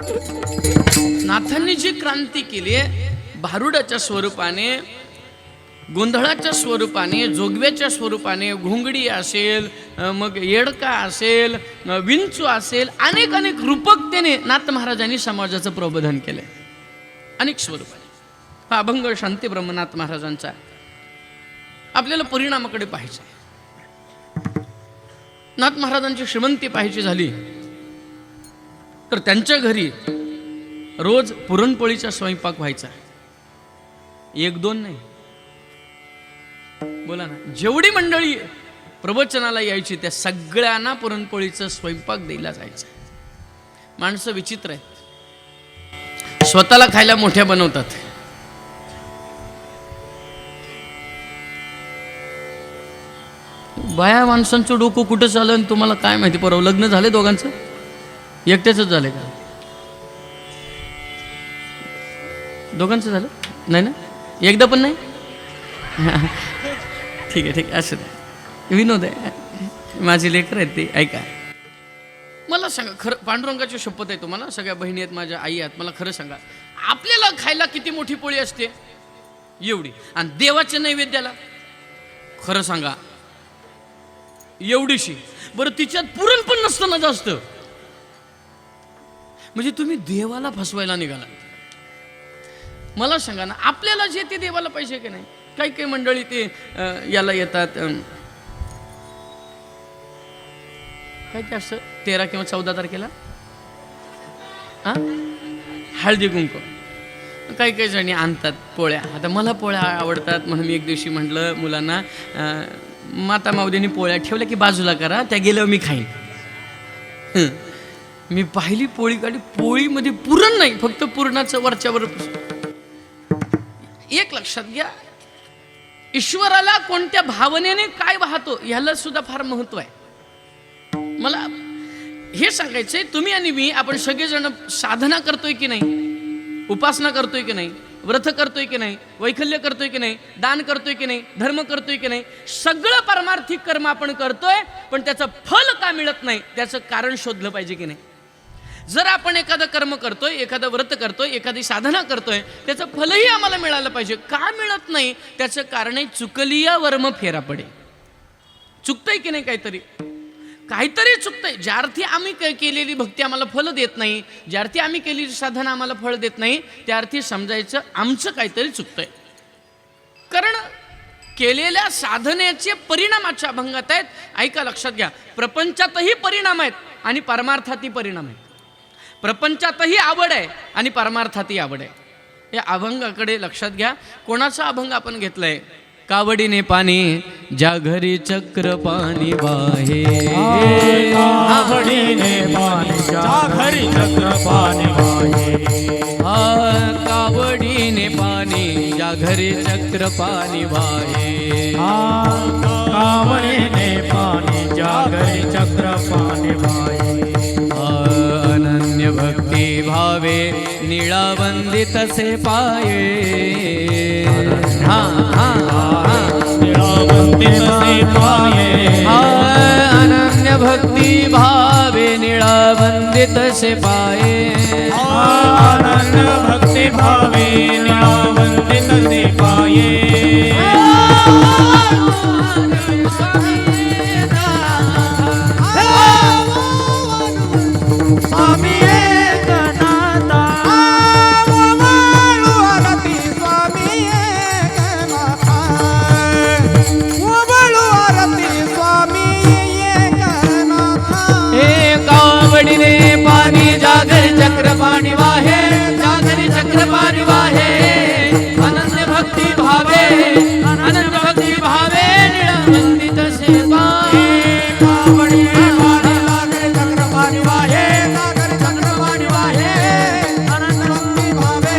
नाथांनी जी क्रांती केली आहे भारुडाच्या स्वरूपाने, गोंधळाच्या स्वरूपाने, जोगव्याच्या स्वरूपाने, घोंगडी असेल, मग येडका असेल, विंचू असेल, अनेक अनेक रूपकतेने नाथ महाराजांनी समाजाचं प्रबोधन केलंय अनेक स्वरूपाने. हा अभंग शांती ब्रह्मनाथ महाराजांचा. आपल्याला परिणामाकडे पाहायचं. नाथ महाराजांची श्रीमंती पाहायची झाली तर त्यांच्या घरी रोज पुरणपोळीचा स्वयंपाक व्हायचा. एक दोन नाही, बोला ना, जेवढी मंडळी प्रवचनाला यायची त्या सगळ्यांना पुरणपोळीचा स्वयंपाक द्यायला जायचा. माणसं विचित्र आहेत, स्वतःला खायला मोठ्या बनवतात. बाया माणसांचं डोकं कुठं चाललं आणि तुम्हाला काय माहिती. परवा लग्न झाले दोघांचं, एकट्याच झाले का? दोघांचं झालं नाही ना? एकदा पण नाही? ठीक आहे ठीक आहे, असं विनोद आहे, माझी लेकर आहेत ते. ऐका, मला सांगा, खरं पांडुरंगाची शपथ आहे तुम्हाला, सगळ्या बहिणी आहेत, माझ्या आई आहेत, मला खरं सांगा, आपल्याला खायला किती मोठी पोळी असते? एवढी. आणि देवाच्या नैवेद्याला खरं सांगा एवढीशी. बरं, तिच्यात पुरण पण नसतं ना जास्त. म्हणजे तुम्ही देवाला फसवायला निघाला. मला सांगा ना, आपल्याला जे ते देवाला पाहिजे की नाही? काही काही मंडळी ते याला येतात, काय ते असं 13 किंवा 14 तारखेला हळदी कुंकू, काही काही जणी आणतात पोळ्या. आता मला पोळ्या आवडतात म्हणून मी एक दिवशी म्हटलं मुलांना, माता माऊलीने पोळ्या ठेवल्या की बाजूला करा, त्या गेल्यावर मी खाईन. मी पाहिली पोळी काढली, पोळीमध्ये पुरण नाही, फक्त पुरणाचं वरच्यावर. एक लक्षात घ्या, ईश्वराला कोणत्या भावनेने काय वाहतो ह्याला सुद्धा फार महत्व आहे. मला हे सांगायचंय, तुम्ही आणि मी, आपण सगळेजण साधना करतोय की नाही, उपासना करतोय की नाही, व्रत करतोय की नाही, वैकल्य करतोय की नाही, दान करतोय की नाही, धर्म करतोय की नाही, सगळं परमार्थिक कर्म आपण करतोय, पण त्याचं फल का मिळत नाही त्याचं कारण शोधलं पाहिजे की नाही. जर आपण एखादं कर्म करतोय, एखादं व्रत करतोय, एखादी साधना करतोय, त्याचं फलही आम्हाला मिळालं पाहिजे. का मिळत नाही त्याचं कारण आहे, चुकलिया वर्म फेरा पडे. चुकतंय की नाही, काहीतरी काहीतरी चुकतंय. ज्या अर्थी आम्ही केलेली भक्ती आम्हाला फल देत नाही, ज्या अर्थी आम्ही केलेली साधना आम्हाला फळ देत नाही, त्या अर्थी समजायचं आमचं काहीतरी चुकतंय. कारण केलेल्या साधनेचे परिणामाच्या अभंगात आहेत. ऐका, लक्षात घ्या, प्रपंचातही परिणाम आहेत आणि परमार्थातही परिणाम आहेत. प्रपंचातही आवड आहे आणि परमार्थातही आवड आहे. या अभंगाकडे लक्षात घ्या. कोणाचा अभंग आपण घेतलाय? कावडीने पाणी ज्या घरी चक्र पाणी वाहे, कावडीने पाणी ज्या घरी चक्र पाणी वाहे, कावडीने पाणी ज्या घरी चक्र पाणी वाहे, कावडीने पाणी ज्या घरी चक्र पाणी वाहे, अनन्य भक्ती भावे निळावंदित से पाये, निळावंदित से पाये, अनन्य भक्ती भावे निळावंदित से पाये, अनन्य भक्ती भावे निळावंदित से पाये. स्वामी एकनाथा वळू आरती, स्वामी एकनाथा वळू आरती, स्वामी एकनाथा. हे कावडीने पाणी जागर चक्र पाणी वाहे, जागरी चक्र पाणी वाहे, अनन्य भक्ती भावे, अनन्य भक्ती भावे निळवंदित से पाये, कावडीने पाणी जागर चक्र पाणी वाहे, जागर चक्र पाणी वाहे, अनन्य भक्ती भावे,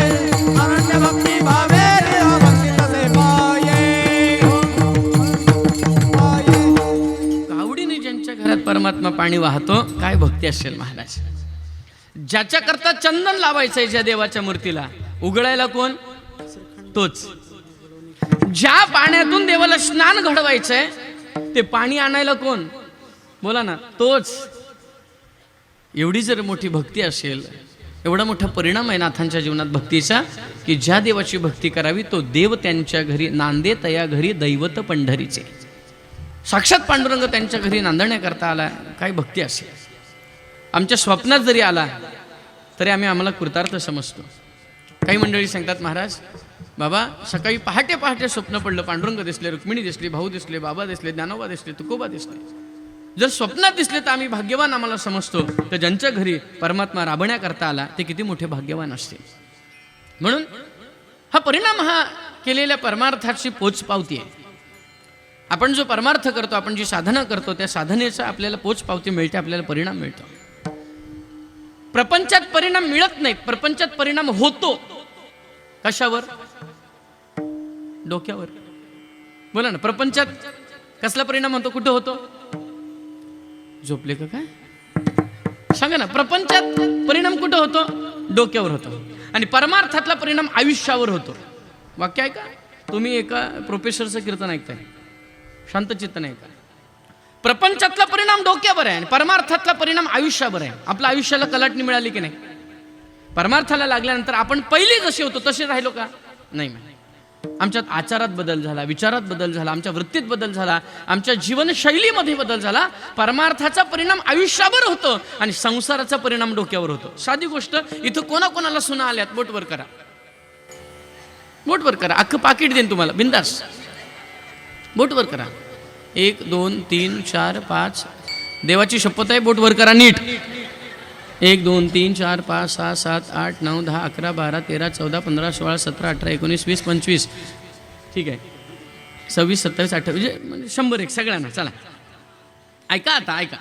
अनन्य भक्ती भावे निळावंदित से पाये. कावडीने ज्यांच्या घरात परमात्मा पाणी वाहतो, काय भक्ती असेल महाराज. ज्याच्या करता चंदन लावायचंय ज्या देवाच्या मूर्तीला, उघडायला कोण? तोच. ज्या पाण्यातून देवाला स्नान घडवायचंय ते पाणी आणायला कोण? बोला ना, तोच. एवढी जर मोठी भक्ती असेल एवढा मोठा परिणाम आहे नाथांच्या जीवनात भक्तीचा, की ज्या देवाची भक्ती करावी तो देव त्यांच्या घरी नांदे तया घरी दैवत पंढरीचे. साक्षात पांडुरंग त्यांच्या घरी नांदण्याकरता आला. काय भक्ती असेल. आमच्या स्वप्नात जरी आला तरी आम्हाला कृतार्थ समजतो. काही मंडळी सांगतात, महाराज बाबा सकाळी पहाटे पहाटे स्वप्न पडलं, पांडुरंग दिसले, रुक्मिणी दिसली, भाऊ दिसले, बाबा दिसले, ज्ञानोबा दिसले, तुकोबा दिसले. जर स्वप्नात दिसले तर आम्ही भाग्यवान आम्हाला समजतो. तर ज्यांच्या घरी परमात्मा राबण्याकरता आला ते किती मोठे भाग्यवान असतील. म्हणून हा परिणाम हा केलेल्या परमार्थाची पोचपावती आहे. आपण जो परमार्थ करतो, आपण जी साधना करतो, त्या साधनेचा आपल्याला पोचपावती मिळते, आपल्याला परिणाम मिळतो. प्रपंचात परिणाम मिळत नाहीत, प्रपंचात परिणाम होतो. कशावर? डोक्यावर. बोला ना, प्रपंचात कसला परिणाम होतो, कुठं होतो? झोपले का काय? सांगा ना. प्रपंचात परिणाम कुठं होतो? डोक्यावर होतो. आणि परमार्थातला परिणाम आयुष्यावर होतो. वाक्य आहे का? तुम्ही एका प्रोफेसरचं कीर्तन ऐकताय, शांतचित्त नाही का? प्रपंचातला परिणाम डोक्यावर आहे आणि परमार्थातला परिणाम आयुष्यावर आहे. आपल्या आयुष्याला कलाटणी मिळाली की नाही? परमार्थाला लागल्यानंतर आपण पहिले जसे होतो तसे राहिलो का? नाही. आमच्यात आचारात बदल झाला, विचारात बदल झाला, आमच्या वृत्तीत बदल झाला, आमच्या जीवनशैलीमध्ये बदल झाला. परमार्थाचा परिणाम आयुष्यावर होतो आणि संसाराचा परिणाम डोक्यावर होतो. साधी गोष्ट, इथं कोणाकोणाला सुना आल्यात बोटवर करा, बोटवर करा. अख्खं पाकिट देईन तुम्हाला, बिंदास बोटवर करा. 1 2 3 4 5. देवाची शपथ आहे, बोटवर करा नीट. 1 2 3 4 5 6 7 8 9 10 11 12 13 14 15 16 17 18 19 20 25. ठीक आहे. 26 27 28 म्हणजे 100 सगळ्यांना. चला ऐका, आता ऐका.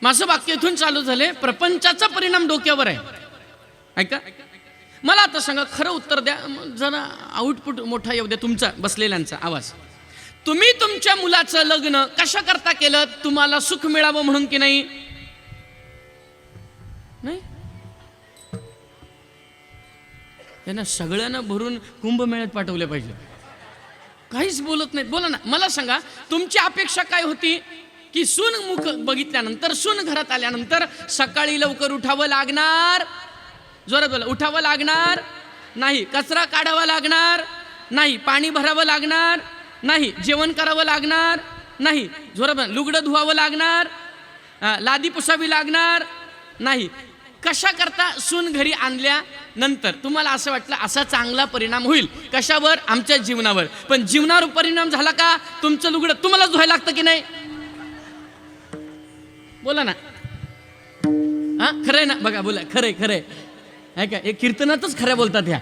माझं वाक्य इथून चालू झाले. प्रपंचाचा परिणाम डोक्यावर आहे. ऐका. मला आता सांगा, खरं उत्तर द्या. जरा आउटपुट मोठा येऊ द्या तुमचा बसलेल्यांचा आवाज. तुम्ही तुमच्या मुलाचं लग्न कशा करता केलं? तुम्हाला सुख मिळावं म्हणून की नाही? नाही. त्यांना सगळ्यांना भरून कुंभमेळ्यात पाठवले पाहिजे. काहीच बोलत नाहीत. बोला ना. मला सांगा, तुमची अपेक्षा काय होती? की सून मुख बघितल्यानंतर, सून घरात आल्यानंतर सकाळी लवकर उठावं लागणार. जोरात बोला. उठावं लागणार नाही. कचरा काढावा लागणार नाही. पाणी भरावं लागणार नाही. जेवण करावं लागणार नाही. जोरात बोला. लुगडं धुवावं लागणार, लादी पुसावी लागणार नाही. कशा करता? सून घरी आणल्यानंतर तुम्हाला असं वाटलं असा चांगला परिणाम होईल. कशावर? आमच्या जीवनावर. पण जीवनावर परिणाम झाला का? तुमचं लुगडं तुम्हाला धुवायला लागतं की नाही? बोला ना. हा खरंय ना? बघा, बोला. खरंय खरंय. ऐका, एक कीर्तनातच खऱ्या बोलतात ह्या.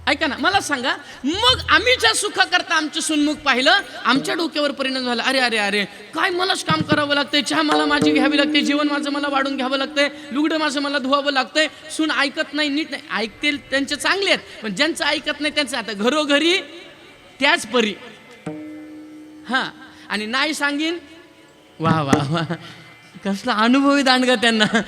ऐका ना. मला सांगा, मग आम्ही ज्या सुखा करता आमचं सुनमुख पाहिलं, आमच्या डोक्यावर परिणाम झाला. अरे अरे अरे, काय मलाच काम करावं लागतंय, चहा मला माझी घ्यावी लागते, जेवण माझं मला वाढून घ्यावं लागतंय, लुगडं माझं मला धुवावं लागतंय. सून ऐकत नाही, नीट नाही. ऐकतील त्यांचे चांगले आहेत, पण ज्यांचं ऐकत नाही त्यांचं आता घरोघरी त्याच परी. हां. आणि नाही सांगीन, वा वा वा, कसला अनुभवी दांडगा त्यांना.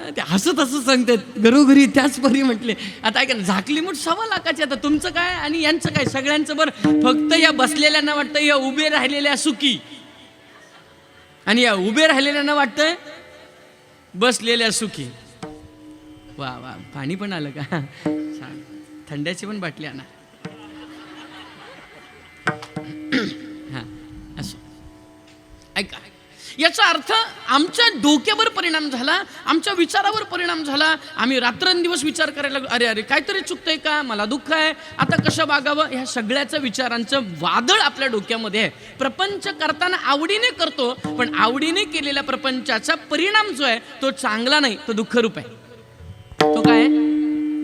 ते हसत हसत सांगतात घरोघरी त्याच परी म्हटले. आता ऐका ना, झाकली मूठ 1.25 लाखाची. आता तुमचं काय आणि यांचं काय? सगळ्यांचं बरं. फक्त या बसलेल्यांना वाटतं या उभे राहिलेल्या सुखी, आणि या उभे राहिलेल्यांना वाटतंय बसलेल्या सुखी. वा वा. पाणी पण आलं का? छान. थंड्याची पण बाटली आणा. हां असं. ऐका, याचा अर्थ आमच्या डोक्यावर परिणाम झाला, आमच्या विचारावर परिणाम झाला. आम्ही रात्रंदिवस विचार करायला लागलो. अरे अरे, काहीतरी चुकतंय का? मला दुःख आहे, आता कसं वागावं? ह्या सगळ्याचं विचारांचं वादळ आपल्या डोक्यामध्ये आहे. प्रपंच करताना आवडीने करतो, पण आवडीने केलेल्या प्रपंचाचा परिणाम जो आहे तो चांगला नाही, तो दुःखरूप आहे. तो काय आहे?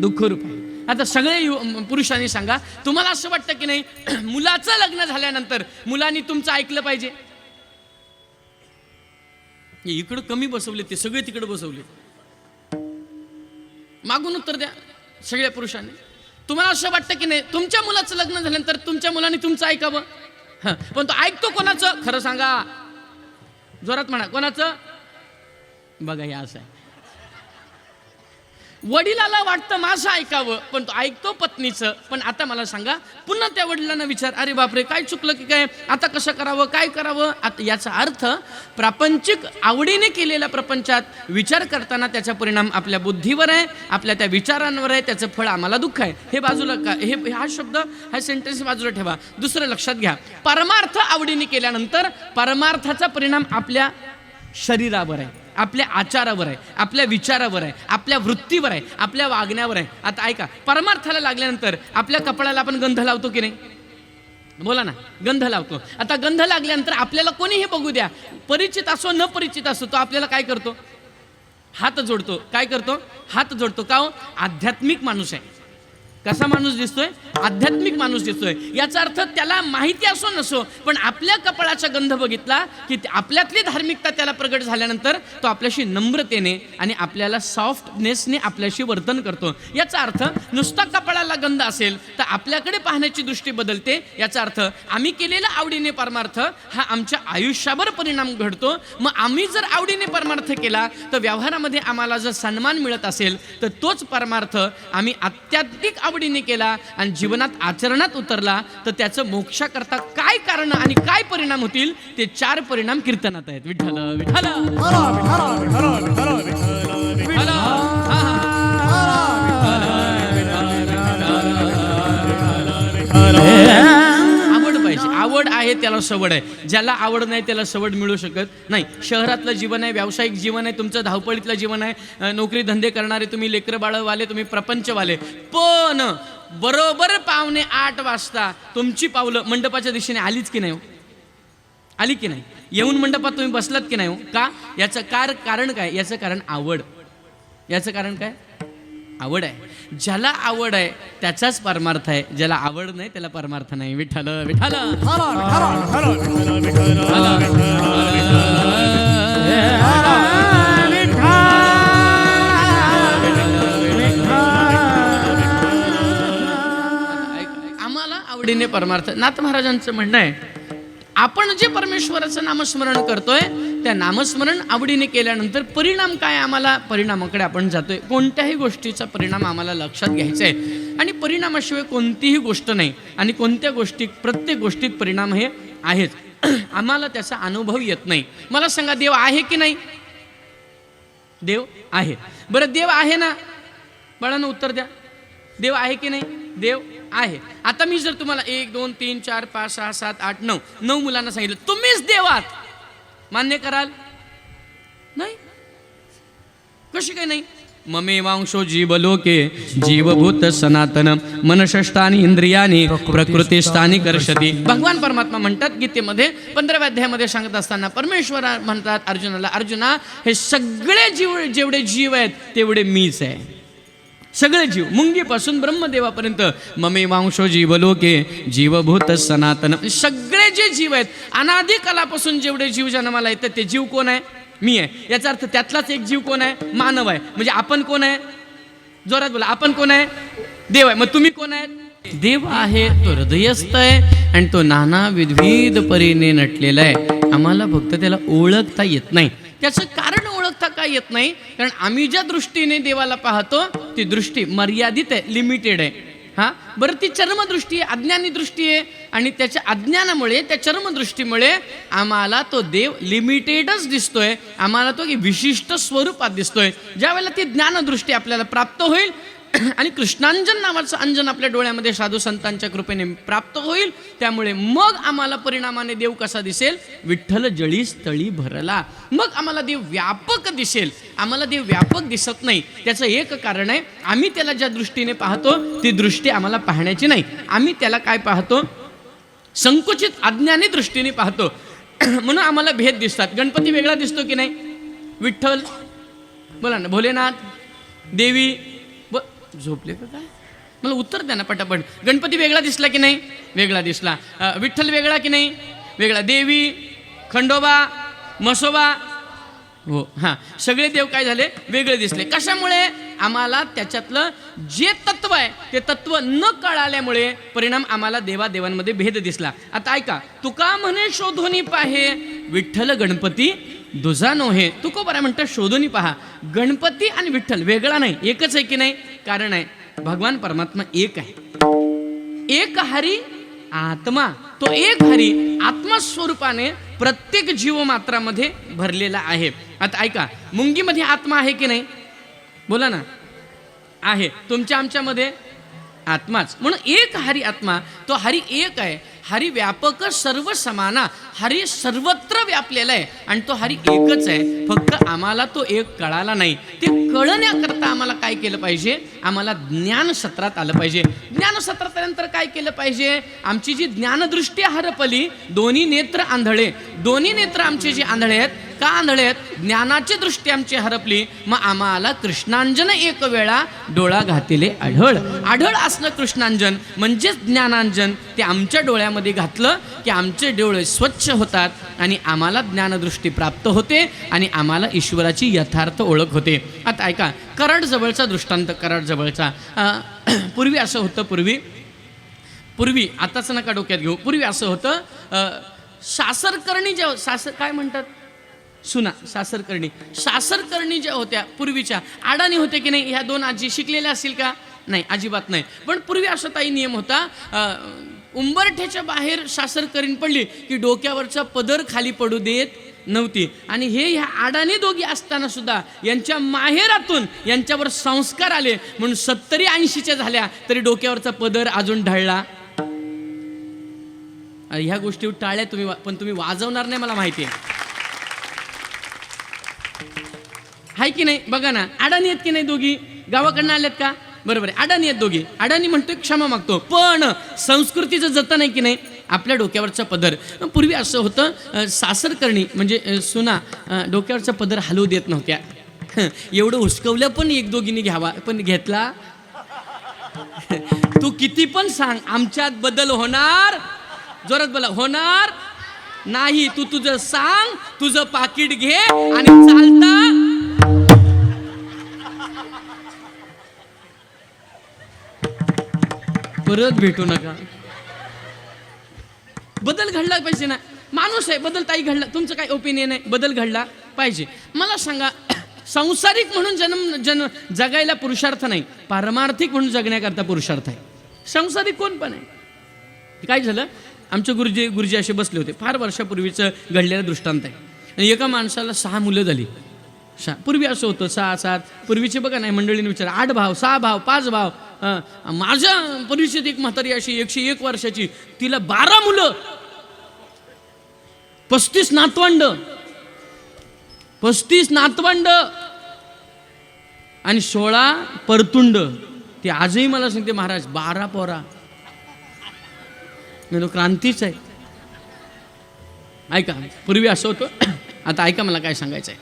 दुःखरूप आहे. आता सगळे पुरुषांनी सांगा, तुम्हाला असं वाटतं की नाही मुलाचं लग्न झाल्यानंतर मुलांनी तुमचं ऐकलं पाहिजे? इकडं कमी बसवले, ते सगळे तिकडे बसवले. मागून उत्तर द्या सगळ्या पुरुषांनी. तुम्हाला असं वाटतं की नाही तुमच्या मुलाचं लग्न झाल्यानंतर तुमच्या मुलांनी तुमचं ऐकावं? हां, पण तो ऐकतो कोणाचं? खरं सांगा, जोरात म्हणा, कोणाचं? बघा हे असं आहे. वडिलाला वाटतं माझं ऐकावं, पण तो ऐकतो पत्नीचं. पण आता मला सांगा, पुन्हा त्या वडिलांना विचार, अरे बापरे काय चुकलं की काय, आता कसं करावं, काय करावं. आता याचा अर्थ प्रापंचिक आवडीने केलेल्या प्रपंचात विचार करताना त्याचा परिणाम आपल्या बुद्धीवर आहे, आपल्या त्या विचारांवर आहे, त्याचं फळ आम्हाला दुःख आहे. हे बाजूला का हे हा शब्द, हा सेंटेन्स बाजूला ठेवा. दुसरं लक्षात घ्या, परमार्थ आवडीने केल्यानंतर परमार्थाचा परिणाम आपल्या शरीरावर आहे, आपल्या आचारावर आहे, आपल्या विचारावर आहे, आपल्या वृत्तीवर आहे, आपल्या वागण्यावर आहे. आता ऐका, परमार्थाला लागल्यानंतर आपल्या कपड्याला आपण गंध लावतो की नाही, बोला ना, गंध लावतो. आता गंध लागल्यानंतर आपल्याला कोणीही बघू द्या, परिचित असो न परिचित असो, तो आपल्याला काय करतो, हात जोडतो. काय करतो, हात जोडतो. का हो, आध्यात्मिक माणूस आहे. कसा माणूस दिसतोय, आध्यात्मिक माणूस दिसतोय. याचा अर्थ त्याला माहिती असो नसो, पण आपल्या कपाळाचा गंध बघितला की आपल्यातली धार्मिकता त्याला प्रगट झाल्यानंतर तो आपल्याशी नम्रतेने आणि आपल्याला सॉफ्टनेसने आपल्याशी वर्तन करतो. याचा अर्थ नुसता कपाळाला गंध असेल तर आपल्याकडे पाहण्याची दृष्टी बदलते. याचा अर्थ आम्ही केलेला आवडीने परमार्थ हा आमच्या आयुष्यावर परिणाम घडतो. मग आम्ही जर आवडीने परमार्थ केला तर व्यवहारामध्ये आम्हाला जर सन्मान मिळत असेल तर तोच परमार्थ आम्ही आध्यात्मिक आवडीने केला आणि जीवनात आचरणात उतरला तर त्याचं मोक्षाकरता काय कारण आणि काय परिणाम होतील ते 4 परिणाम कीर्तनात आहेत. विठ्ठल विठ्ठल आवड पाहिजे. आवड आहे त्याला सवड आहे. ज्याला आवड नाही त्याला सवड मिळू शकत नाही. शहरातलं जीवन आहे, व्यावसायिक जीवन आहे, तुमचं धावपळीतलं जीवन आहे, नोकरी धंदे करणारे तुम्ही, लेकरं बाळवाले तुम्ही, प्रपंचवाले. पण बरोबर 7:45 वाजता तुमची पावलं मंडपाच्या दिशेने आलीच की नाही, आली की नाही, येऊन मंडपात तुम्ही बसलात की नाही हो? का? याचं कारण काय? याचं कारण आवड. याचं कारण काय? आवड आहे. ज्याला आवड आहे त्याचाच परमार्थ आहे, ज्याला आवड नाही त्याला परमार्थ नाही. विठ्ठल विठ्ठल आम्हाला आवडीने परमार्थ. नाथ महाराजांचं म्हणणं आहे, आपण जे परमेश्वराचं नामस्मरण करतोय त्या नामस्मरण आवडीने केल्यानंतर परिणाम काय, आम्हाला परिणामाकडे आपण जातोय. कोणत्याही गोष्टीचा परिणाम आम्हाला लक्षात घ्यायचा आहे आणि परिणामाशिवाय कोणतीही गोष्ट नाही. आणि कोणत्या गोष्टी, प्रत्येक गोष्टीत परिणाम हे आहेच. आम्हाला त्याचा अनुभव येत नाही. मला सांगा, देव आहे की नाही? देव आहे. बरं, देव आहे ना बाळांनो, उत्तर द्या. देव आहे की नाही? देव आहे. आता मी जर तुम्हाला 1 2 3 4 5 6 7 8 9 मुलांना सांगितलं तुम्हीच देवात, मान्य कराल? नाही. कशी काय नाही? ममेवांशो जीवलोके जीवभूत सनातन मनषष्टानी इंद्रियानी प्रकृतीस्थानी कर्षती. भगवान परमात्मा म्हणतात गीतेमध्ये 15व्या अध्यायामध्ये सांगत असताना परमेश्वर म्हणतात अर्जुनाला, अर्जुना हे सगळे जीव, जेवढे जीव आहेत तेवढे मीच आहे. सगळे जीव, मुंगीपासून ब्रह्मदेवापर्यंत. ममेवांशो जीवलोके जीवभूत सनातन. सगळे जे जीव आहेत, अनादी कालापासून जेवढे जीव जन्माला येतात ते जीव कोण आहे? मी आहे. याचा अर्थ त्यातलाच एक जीव कोण आहे? मानव आहे. म्हणजे आपण कोण आहे? जोरात बोला, आपण कोण आहे? देव आहे. मग तुम्ही कोण आहे? देव आहे. तो हृदयस्थ आहे आणि तो नाना विविध परीने नटलेला आहे. आम्हाला फक्त त्याला ओळखता येत नाही. त्याचं कारण ओळखता का येत नाही? कारण आम्ही ज्या दृष्टीने देवाला पाहतो ती दृष्टी मर्यादित आहे, लिमिटेड आहे. हां, बरं, ती चर्मदृष्टी आहे, अज्ञानी दृष्टी आहे. आणि त्याच्या अज्ञानामुळे, त्या चर्मदृष्टीमुळे आम्हाला तो देव लिमिटेडच दिसतोय. आम्हाला तो विशिष्ट स्वरूपात दिसतोय. ज्यावेळेला ती ज्ञानदृष्टी आपल्याला प्राप्त होईल आणि कृष्णांजन नावाचं अंजन आपल्या डोळ्यामध्ये साधू संतांच्या कृपेने प्राप्त होईल, त्यामुळे मग आम्हाला परिणामाने देव कसा दिसेल? विठ्ठल जळी स्थळी भरला. मग आम्हाला देव व्यापक दिसेल. आम्हाला देव व्यापक दिसत नाही. त्याचं एक कारण आहे, आम्ही त्याला ज्या दृष्टीने पाहतो ती दृष्टी आम्हाला पाहण्याची नाही. आम्ही त्याला काय पाहतो? संकुचित अज्ञानी दृष्टीने पाहतो. म्हणून आम्हाला भेद दिसतात. गणपती वेगळा दिसतो की नाही? विठ्ठल, बोला ना, भोलेनाथ, देवी, झोपले का काय? मला उत्तर द्या ना पटापट. गणपती वेगळा दिसला की नाही? वेगळा दिसला. विठ्ठल वेगळा की नाही? वेगळा. देवी, खंडोबा, म्हसोबा, हो, हां, सगळे देव काय झाले? वेगळे दिसले. कशामुळे? आम्हाला त्याच्यातलं जे तत्व आहे ते तत्व न कळाल्यामुळे परिणाम आम्हाला देवादेवांमध्ये भेद दिसला. आता ऐका, तुका म्हणे शोधून पाहे विठ्ठल गणपती दुजा नोहे. तुकोबरा म्हणतात शोधून पहा, गणपती आणि विठ्ठल वेगळा नाही, एकच आहे की नाही? कारण आहे भगवान परमात्मा एक आहे. एक हरी आत्मा, तो एक हरी आत्मा स्वरूपाने प्रत्येक जीवमात्रामध्ये भरलेला आहे. आता ऐका, मुंगीमध्ये आत्मा आहे की नाही? बोला ना. आहे. तुमच्या आमच्यामध्ये आत्माच. म्हणून एक हरी आत्मा, तो हरी एक आहे. हरी व्यापक सर्व समाना, हरी सर्वत्र व्यापलेला आहे आणि तो हरी एकच आहे. फक्त आम्हाला तो एक कळाला नाही. ते कळण्याकरता आम्हाला काय केलं पाहिजे? आम्हाला ज्ञान सत्रात आलं पाहिजे. ज्ञान सत्रात आल्यानंतर काय केलं पाहिजे? आमची जी ज्ञानदृष्टी हरपली, दोन्ही नेत्र आंधळे, दोन्ही नेत्र आमचे जे आंधळे आहेत. का आंधळे आहेत? ज्ञानाची दृष्टी आमची हरपली. मग आम्हाला कृष्णांजन एक वेळा डोळा घातिले आढळ. आढळ असलं कृष्णांजन म्हणजेच ज्ञानांजन, ते आमच्या डोळ्यामध्ये घातलं की आमचे डोळे स्वच्छ होतात आणि आम्हाला ज्ञानदृष्टी प्राप्त होते आणि आम्हाला ईश्वराची यथार्थ ओळख होते. आता ऐका, कराड जवळचा दृष्टांत, कराड जवळचा. पूर्वी असं होतं, पूर्वी आताच नका डोक्यात घेऊ. पूर्वी असं होतं, सासरकर्णी ज्या, सासर काय म्हणतात, सुना, सासरकर्णी ज्या होत्या पूर्वीच्या, अडाणी होते की नाही? ह्या दोन आजी शिकलेल्या असतील का? नाही, अजिबात नाही. पण पूर्वी असा ताई नियम होता, उंबरठ्याच्या बाहेर सासरकरीण पडली की डोक्यावरचा पदर खाली पडू देत नव्हती. आणि हे ह्या अडाणी दोघी असताना सुद्धा यांच्या माहेरातून यांच्यावर संस्कार आले म्हणून 70-80च्या झाल्या तरी डोक्यावरचा पदर अजून ढळला. ह्या गोष्टी टाळल्या तुम्ही, पण तुम्ही वाजवणार नाही मला माहिती आहे. हाय की नाही? बघा ना, अडाणी आहेत की नाही दोघी? गावाकडनं आल्यात का? बरोबर आहे, अडाणी आहेत दोघी. अडाणी म्हणतोय, क्षमा मागतो, पण संस्कृतीचं जतन आहे की नाही? आपल्या डोक्यावरचा पदर. पूर्वी असं होतं, सासरकर्णी म्हणजे सुना डोक्यावरचा पदर हलवू देत नव्हत्या. एवढं हुसकवलं पण एक दोघींनी घ्यावा, पण घेतला. तू किती पण सांग, आमच्यात बदल होणार, जोरात बोला, होणार नाही. तू तुझं सांग, तुझं पाकिट घे आणि चालता परत भेटू नका. बदल घडला पाहिजे ना, माणूस आहे, बदल ताई घडला. तुमचं काय ओपिनियन आहे? बदल घडला पाहिजे. मला सांगा, सांसारिक म्हणून जगायला पुरुषार्थ नाही, पारमार्थिक म्हणून जगण्याकरता पुरुषार्थ आहे. सांसारिक कोण पण आहे. काय झालं, आमचे गुरुजी असे बसले होते, फार वर्षापूर्वीचं घडलेलं दृष्टांत आहे. आणि एका माणसाला 6 मुलं झाली. पूर्वी असं होतं, 6-7. पूर्वीचे बघा नाही, मंडळीने विचार, 8 भाव, 6 भाव, 5 भाव. माझ्या पूर्वीची एक म्हातारी अशी 101 वर्षाची, तिला 12 मुलं, 35 नातवंड आणि 16 परतुंड. ती आजही मला सांगते, महाराज 12 पोरा. मी क्रांतीच आहे. ऐका, पूर्वी असं होतं. आता ऐका मला काय सांगायचं आहे.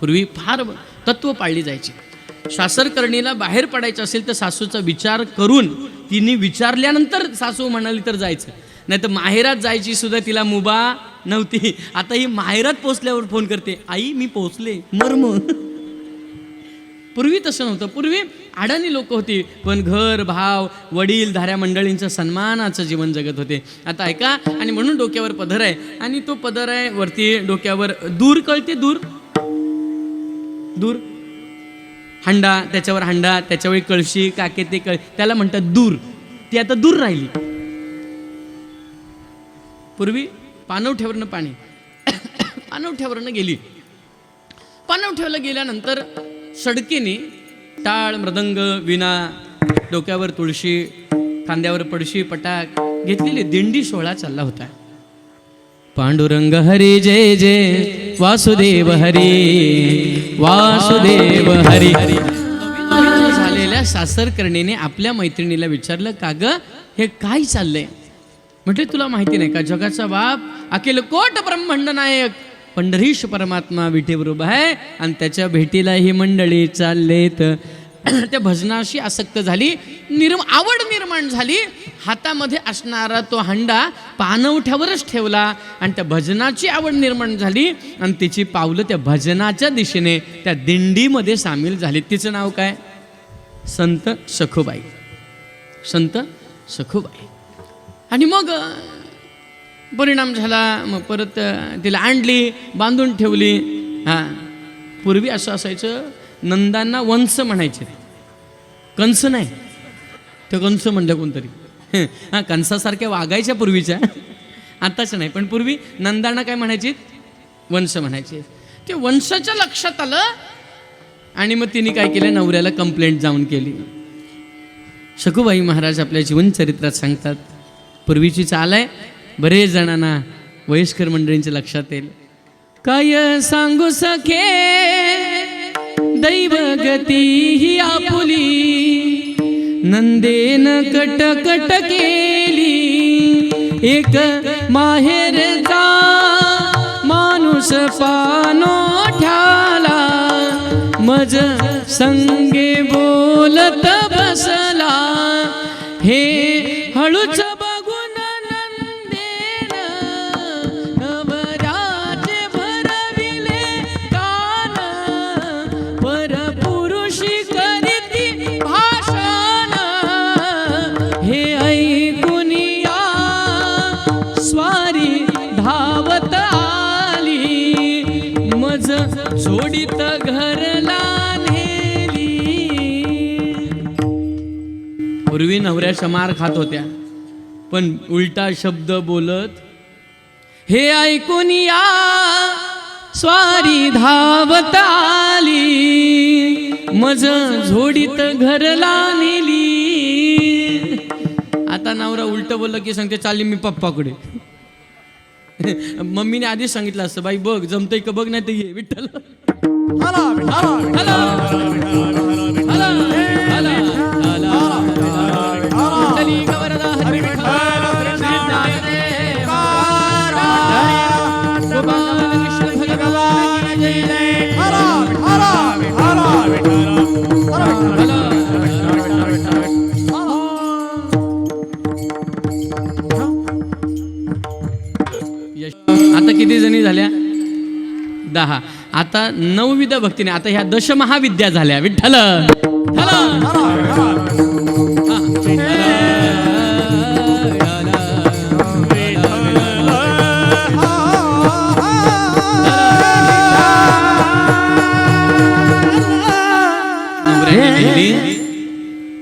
पूर्वी फार तत्व पाळली जायची. सासरकर्णीला बाहेर पडायचं असेल तर सासूचा विचार करून, तिने विचारल्यानंतर सासू म्हणाली तर जायचं, नाही तर माहेरात जायची सुद्धा तिला मुभा नव्हती. आता ही माहेरात पोचल्यावर फोन करते, आई मी पोचले, मर्म. पूर्वी तसं नव्हतं. पूर्वी अडाणी लोक होती, पण घर, भाव, वडील धाऱ्या मंडळींचं सन्मानाचं जीवन जगत होते. आता ऐका, आणि म्हणून डोक्यावर पदर आहे, आणि तो पदर आहे वरती डोक्यावर. दूर कळते, दूर हंडा, त्याच्यावर हंडा, त्याच्यावर कळशी, काके, ते त्याला म्हणतात दूर. ती आता दूर राहिली. पूर्वी पाणवठ्यावरनं पाणी, पाणवठ्यावरनं गेली. पाणवठ्याला गेल्यानंतर सडकीने टाळ, मृदंग, विणा, डोक्यावर तुळशी, खांद्यावर पडशी, पटाक घेतलेली दिंडी सोहळा चालला होता. पांडुरंग हरी जय जय, वासुदेव हरी, वासुदेव हरी. झालेल्या सासरकर्णीने आपल्या मैत्रिणीला विचारलं, का ग हे काय चाललंय? म्हटले, तुला माहिती नाही का, जगाचा बाप, अखिल कोट ब्रह्मांड नायक पंढरीश परमात्मा विठेवर उभा आहे आणि त्याच्या भेटीला ही मंडळी चाललेत. त्या भजनाशी आसक्त झाली, आवड निर्माण झाली. हातामध्ये असणारा तो हंडा पाणवठ्यावरच ठेवला आणि त्या भजनाची आवड निर्माण झाली आणि तिची पावलं त्या भजनाच्या दिशेने त्या दिंडीमध्ये सामील झाली. तिचं नाव काय? संत सखुबाई. संत सखुबाई. आणि मग परिणाम झाला. मग परत तिला आणली, बांधून ठेवली. हां, पूर्वी असं असायचं, नंदांना वंश म्हणायचे, कंस नाही. ते कंस म्हणलं कोणतरी. हां, कंसासारख्या वागायच्या पूर्वीच्या, आताच नाही. पण पूर्वी नंदांना काय म्हणायचे? वंश म्हणायचे. ते वंशाच्या लक्षात आलं आणि मग तिने काय केलं, नवऱ्याला कंप्लेंट जाऊन केली. सखुबाई महाराज आपल्या जीवनचरित्रात सांगतात, पूर्वीची चाल आहे, बरेच जणांना वयस्कर मंडळींच्या लक्षात येईल. काय सांगू सखे दैवगती ही आपुली, नंदेन कटकट केली, एक माहेरचा माणूस पानो ठ्याला, मज संगे बोलत बसला, हे हळूच बघून नंदेन नवराचे भरविले कान, परपुरुषी करीती भाषण, हे ऐकून या स्वारी धावत आली, मज जोडीत घरला नेली. पूर्वी नवऱ्याच्या मार खात होत्या, पण उलटा शब्द बोलत, हे ऐकून या स्वारी धावत आली, मज जोडीत घरला नेली. आता नवरा उलट बोललं की सांगते, चालली मी पप्पाकडे. मम्मीने आधीच सांगितलं असतं, बाई बघ जमतंय का बघ, नाही तर ये विठ्ठल. हला विठाला हला, हला, हला, विठ्ठली गवरदा हरी विठ्ठल, गोपाल कृष्ण भगवान जय जय. हला विठाला विठाला आता किती जणी झाल्या? 10. आता 9विध भक्तीने, आता ह्या दशमहाविद्या झाल्या. विठ्ठल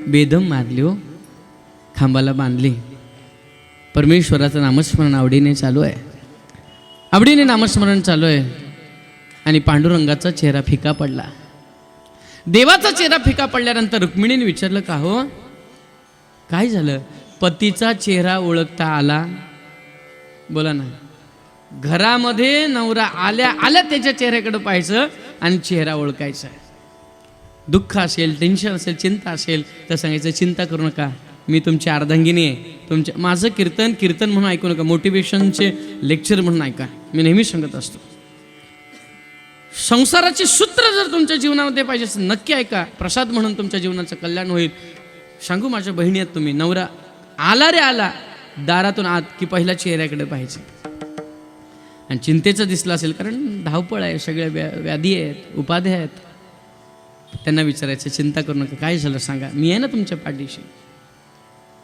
बेदम मारली हो, खांबाला बांधली. परमेश्वराचं नामस्मरण आवडीने चालू आहे, आवडीने नामस्मरण चालू आहे. आणि पांडुरंगाचा चेहरा फिका पडला. देवाचा चेहरा फिका पडल्यानंतर रुक्मिणीने विचारलं, का हो काय झालं? पतीचा चेहरा ओळखता आला? बोला ना. घरामध्ये नवरा आल्या आल्या त्याच्या चेहऱ्याकडे पाहायचं आणि चेहरा ओळखायचा. दुःख असेल, टेन्शन असेल, चिंता असेल तर सांगायचं, चिंता करू नका, मी तुमची अर्धांगिनी आहे. तुमच्या माझं कीर्तन म्हणून ऐकू नका, मोटिवेशनचे लेक्चर म्हणून ऐका. मी नेहमी सांगत असतो, संसाराचे सूत्र जर तुमच्या जीवनामध्ये पाहिजे असेल नक्की ऐका. प्रसाद म्हणून तुमच्या जीवनाचं कल्याण होईल. सांगू, माझ्या बहिणी आहेत तुम्ही, नवरा आला रे आला दारातून आत की पहिला चेहऱ्याकडे पाहायचे. आणि चिंतेचं दिसलं असेल, कारण धावपळ आहे, सगळ्या व्याधी आहेत, उपाध्या आहेत, त्यांना विचारायचं, चिंता करू नका, काय झालं सांगा, मी आहे ना तुमच्या पाठीशी.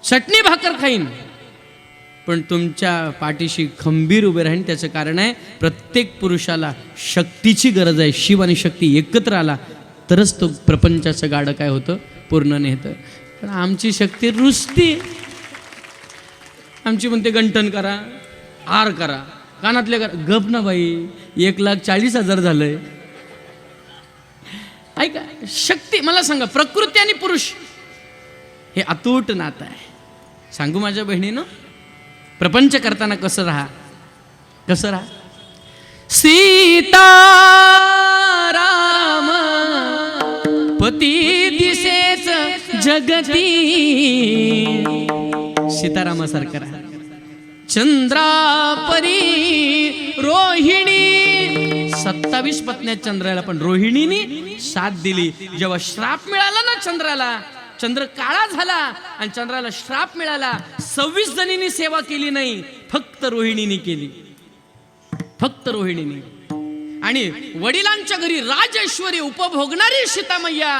चटणी भाकर खाईन पण तुमच्या पाठीशी खंबीर उभे राहीन. त्याचं कारण आहे, प्रत्येक पुरुषाला शक्तीची गरज आहे. शिव आणि शक्ती एकत्र आला तरच तो प्रपंचाचं गाडं काय होतं, पूर्ण नेतं. पण आमची शक्ती रुसती. आमची म्हणते गंठन करा, हार करा, कानातले करा. गप ना बाई, 1,40,000 झालंय. ऐका, शक्ती मला सांगा, प्रकृती आणि पुरुष हे अतूट नातं आहे. सांगू माझ्या बहिणीनं, प्रपंच करताना कसं राहा. सीता राम पती दिसेच जगती, सीतारामासारखं राहा. चंद्रापरी रोहिणी, 27 पत्न्या चंद्राला, पण रोहिणीने साथ दिली. जेव्हा श्राप मिळाला ना चंद्राला, चंद्र काळा झाला आणि चंद्राला श्राप मिळाला, 26 जणींनी सेवा केली नाही, फक्त रोहिणीने केली, फक्त रोहिणीने. आणि वडिलांच्या घरी राजेश्वरी उपभोगणारी सीतामय्या,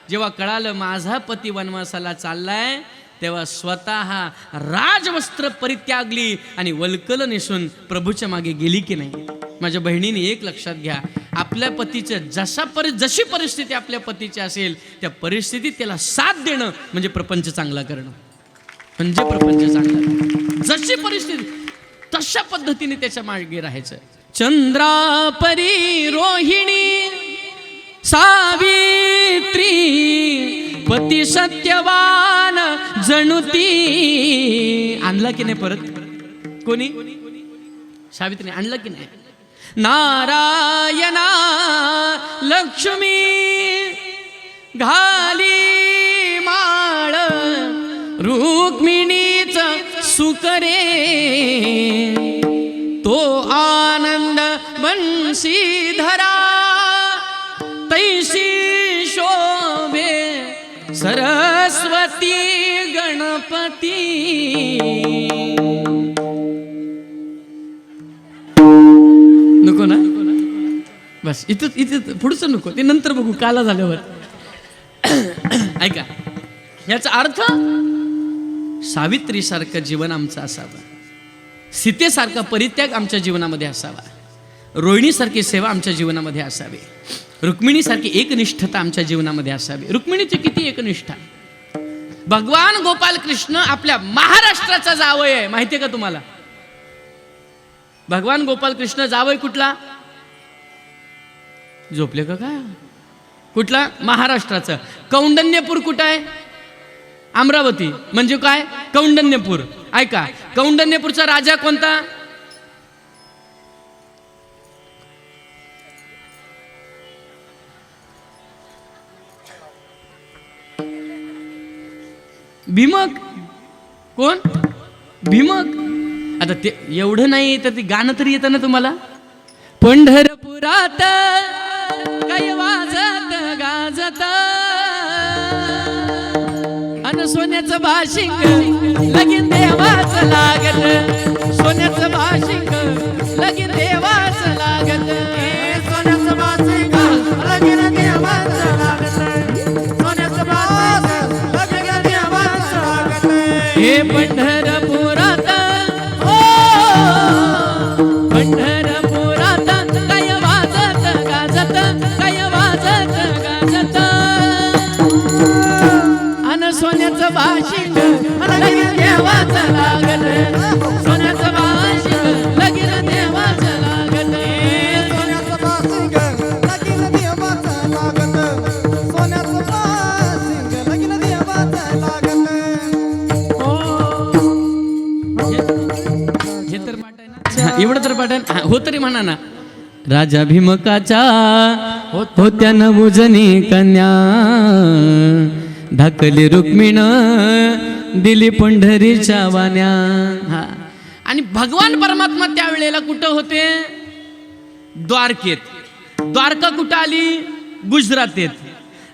जेव्हा कळालं माझा पती वनवासाला चाललाय, तेव्हा स्वतः राजवस्त्र परित्यागली आणि वल्कल नेसून प्रभूच्या मागे गेली की नाही. माझ्या बहिणीने एक लक्षात घ्या, आपल्या पतीचं जशी परिस्थिती आपल्या पतीची असेल त्या परिस्थितीत त्याला साथ देणं म्हणजे प्रपंच चांगला करणं, म्हणजे प्रपंच चांगला करणं. जशी परिस्थिती तशा पद्धतीने त्याच्या मागे राहायचं. चंद्रापरी रोहिणी सावित्री पती सत्यवान जणुती. आणला की नाही परत कोणी? सावित्री आणला की नाही? नारायणा लक्ष्मी घाली माळ रुक्मिणीच सुकरे तो आनंद बंशीधरा तैसी शोभे सरस्वती गणपती. नको ना, बस इथं पुढचं नको, ते नंतर बघू काला झाल्यावर. ऐका, याचा अर्थ सावित्रीसारखं जीवन आमचं असावं, सीतेसारखा परित्याग आमच्या जीवनामध्ये असावा, रोहिणीसारखी सेवा आमच्या जीवनामध्ये असावी, रुक्मिणीसारखी एकनिष्ठता आमच्या जीवनामध्ये असावी. रुक्मिणीची किती एकनिष्ठा! भगवान गोपाल कृष्ण आपल्या महाराष्ट्राचा जावई आहे, माहितीये का तुम्हाला? भगवान गोपाल कृष्ण जावई कुठला? झोपले का काय? कुठला? महाराष्ट्राचं. कौंडण्यपूर कुठं आहे? अमरावती. म्हणजे काय? कौंडण्यपूर. ऐका, कौंडण्यपूरचा राजा कोणता? भीमक. कोण? भीमक. आता ते एवढं नाही तर ते गाणं तरी येतं ना तुम्हाला? पंढरपुरात काय वाजत गाजत अन सोन्याचं भाशिंग लगीन देवाच लागत, सोन्याचं भाशिंग लगीन देवाच लागत, सोन्याचं भाशिंग लगीन देवाच लागत, सोन्याचं भाशिंग लगीन देवाच लागत. हे पंढरपुरात, ओ पंढरपुरात काय वाजत गाजत, काय वाजत गाजत अन सोन्याचं भाशिंग लगीन देवाच लागत, सोन्याचं भाशिंग लगीन देवाच लागत. सोन्याचं भाशिंग लगीन देवाच लागत, सोन्याचं भाशिंग लगीन देवाच लागत. हे तर पाठ आहे ना, एवढं तर पाठ आहे ना. हो तरी म्हणा ना. राजा भीमकाच्या होत्या नवुजनी कन्या, ढाकली रुक्मिण दिली पंढरीच्या वाण्या. हा, आणि भगवान परमात्मा त्यावेळेला कुठं होते? द्वारकेत. द्वारका कुठं आली? गुजरातेत.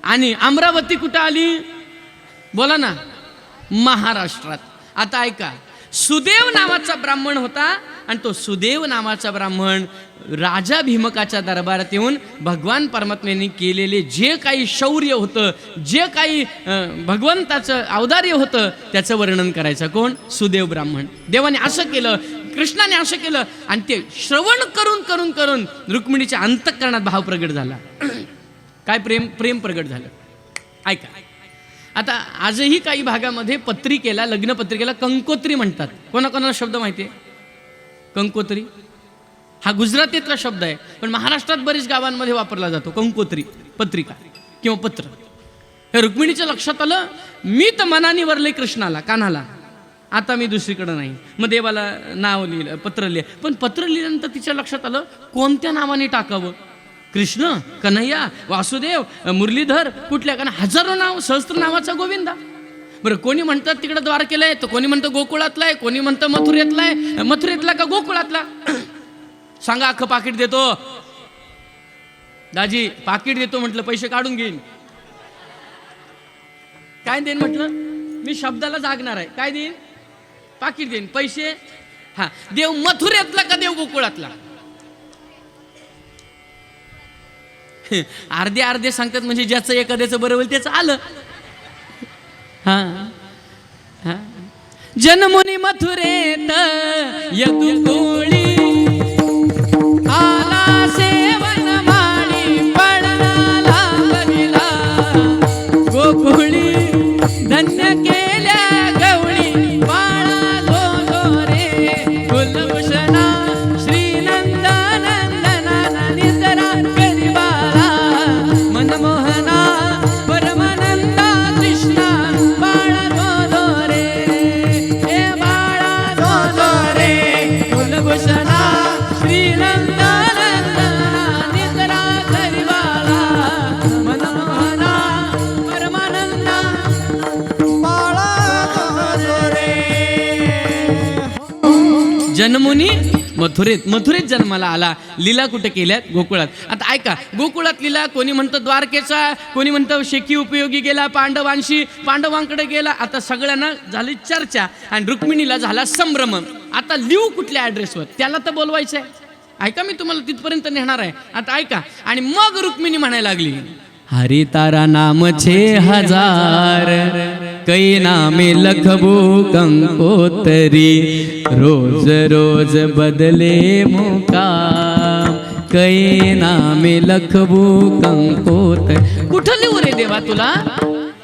आणि अमरावती कुठं आली? बोला ना, महाराष्ट्रात. आता ऐका, सुदेव नावाचा ब्राह्मण होता आणि तो सुदेव नावाचा ब्राह्मण राजा भीमकाच्या दरबारात येऊन भगवान परमात्म्यांनी केलेले जे काही शौर्य होतं, जे काही भगवंताचं औदार्य होतं त्याचं वर्णन करायचं. कोण? सुदेव ब्राह्मण. देवाने असं केलं, कृष्णाने असं केलं आणि ते श्रवण करून करून करून रुक्मिणीच्या अंतःकरणात भाव प्रगट झाला. काय प्रेम प्रगट झालं. ऐका, आता आजही काही भागामध्ये पत्रिकेला, लग्न पत्रिकेला कंकोत्री म्हणतात. कोणाकोणाला शब्द माहिती आहे? कंकोत्री हा गुजरातीतला शब्द आहे, पण महाराष्ट्रात बरीच गावांमध्ये वापरला जातो कंकोत्री, पत्रिका किंवा पत्र. हे रुक्मिणीच्या लक्षात आलं, मी तर मनाने वरले कृष्णाला, कान्हाला, आता मी दुसरीकडे नाही. मग देवाला नाव लिहिलं, पत्र लिहिलं. पण पत्र लिहिल्यानंतर तिच्या लक्षात आलं कोणत्या नावाने टाकावं? कृष्ण, कन्हैया, वासुदेव, मुरलीधर, कुठल्या? कारण हजारो नाव, सहस्त्र नावाचा गोविंदा. बरं, कोणी म्हणतात तिकडे द्वारकेला आहे, तर कोणी म्हणतं गोकुळातला आहे, कोणी म्हणतं मथुरेतला आहे. मथुरेतला का गोकुळातला? सांगा, अख्खं पाकिट देतो. दाजी पाकिट देतो म्हटलं, पैसे काढून घेईन. काय देईन म्हटलं? मी शब्दाला जागणार आहे. काय देईन? पाकिट देईन. पैसे? हा. देव मथुरेतला का देव गोकुळातला? अर्धे अर्धे सांगतात, म्हणजे ज्याचं एखाद्याचं बरं होईल त्याचं आलं. हा, हा. जन्मुनी मथुरेत यदुकुळी आला सेवन माळी पडला बगिला गोकुळी धन्य केल्या गवळी बाळा जो रे कुलभूषणा श्रीनंदनंदना निजरा गरिबाला मनमोहना परमानंदा कृष्णा बाळा जो रे हे बाळा जो रे कुलभूषणा श्रीनंदनंदना निजरा गरिबाला मनमोहना परमानंदा जन्मुनी मथुरेत जन्माला आला. लीला कुठे केल्यात? गोकुळात. आता ऐका, गोकुळात लीला कोणी म्हणतं द्वारकेचा, कोणी म्हणतं शेकी उपयोगी गेला पांडवांशी, पांडवांकडे गेला. आता सगळ्यांना झाली चर्चा आणि रुक्मिणीला झाला संभ्रम. आता लिहू कुठल्या ऍड्रेसवर? त्याला तर बोलवायचं आहे. ऐका, मी तुम्हाला तिथपर्यंत नेणार आहे. आता ऐका. आणि मग रुक्मिणी म्हणायला लागली, हरी तारा नाम छे हजार, कै नामे लखबू कंकोतरी, रोज रोज बदले मुकाम, कै नामे लखबू कंकोतरी. कुठं लिहू रे देवा तुला?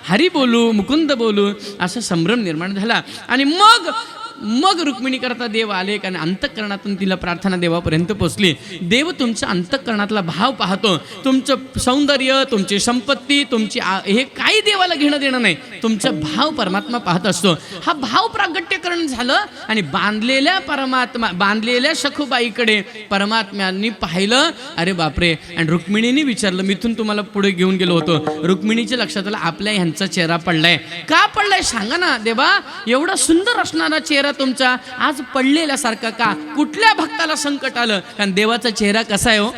हरी बोलू, मुकुंद बोलू, असा संभ्रम निर्माण झाला. आणि मग रुक्मिणी करता देव आले आणि अंतःकरणातून तिला प्रार्थना देवापर्यंत पोचली. देव तुमचा अंतःकरणातला भाव पाहतो. तुमचं सौंदर्य, तुमची संपत्ती, तुमची हे काही देवाला घेणं देणं नाही. तुमचं भाव परमात्मा पाहत असतो. हा भाव प्रागट्यकरण झालं आणि बांधलेल्या सखुबाईकडे परमात्म्यांनी पाहिलं. अरे बापरे. आणि रुक्मिणीने विचारलं, मिथून तुम्हाला पुढे घेऊन गेलो होतो. रुक्मिणीच्या लक्षात आलं आपल्या ह्यांचा चेहरा पडलाय. का पडलाय सांगा ना देवा? एवढा सुंदर असणारा चेहरा तुमचा आज पडलेला सारखा का? कुठल्या भक्ताला संकट आलं? कारण देवाचा चेहरा कसा आहे हो?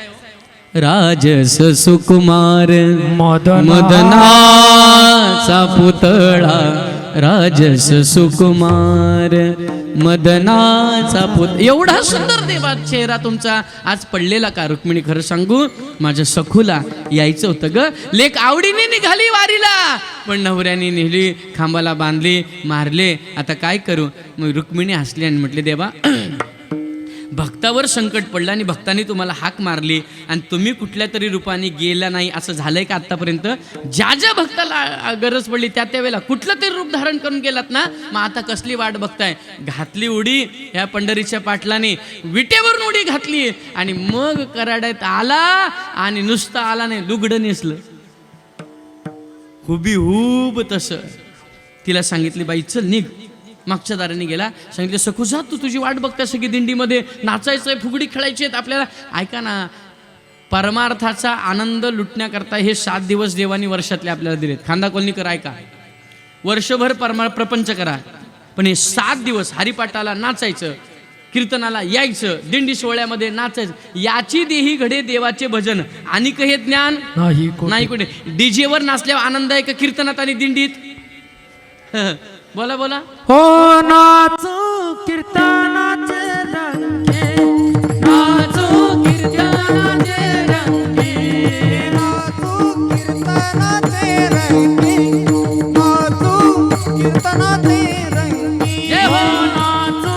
राजस सुकुमार मदनाचा पुतळा, राजस सुकुमार मदनाचा एवढा सुंदर देवा चेहरा तुमचा आज पडलेला का? रुक्मिणी खरं सांगू, माझ्या सखूला यायचं होतं ग. लेक आवडीने निघाली वारीला, पण नवऱ्याने नेली, खांबाला बांधली, मारले. आता काय करू? मग रुक्मिणी हसली आणि म्हटले, देवा भक्तावर संकट पडलं आणि भक्तांनी तुम्हाला हाक मारली आणि तुम्ही कुठल्या तरी रूपाने गेला नाही, असं झालंय का आतापर्यंत? ज्या ज्या भक्ताला गरज पडली त्या वेळेला कुठलं तरी रूप धारण करून गेलात ना. मग आता कसली वाट बघताय? घातली उडी ह्या पंढरीच्या पाटलाने, विटेवरून उडी घातली आणि मग कराड्यात आला आणि नुसता आला नाही, लुगडं नेसलं हुबीहूब तसं. तिला सांगितली, बाई चल निघ. मागच्या दाराने गेला, सांगितलं, सखू जा, तू तुझी वाट बघता सगळी दिंडीमध्ये नाचायचंय, फुगडी खेळायची आहेत आपल्याला. ऐका ना, परमार्थाचा आनंद लुटण्याकरता हे 7 दिवस देवानी वर्षातले आपल्याला दिलेत. खांदा कॉलनी करा, ऐका, वर्षभर प्रपंच करा, पण हे 7 दिवस हरिपाठाला नाचायचं, कीर्तनाला यायचं, दिंडी सोहळ्यामध्ये नाचायचं. याची देही घडे देवाचे भजन. आणि हे ज्ञान नाही कुठे. डीजेवर नाचल्यावर आनंद आहे का कीर्तनात आणि दिंडीत? बोला बोला. हो नाचो कीर्तनाचे रंगे, नाचो कीर्तनाचे रंगे, नाचो कीर्तनाचे रंगे, नाचो कीर्तनाचे रंगे. जय हो. नाचो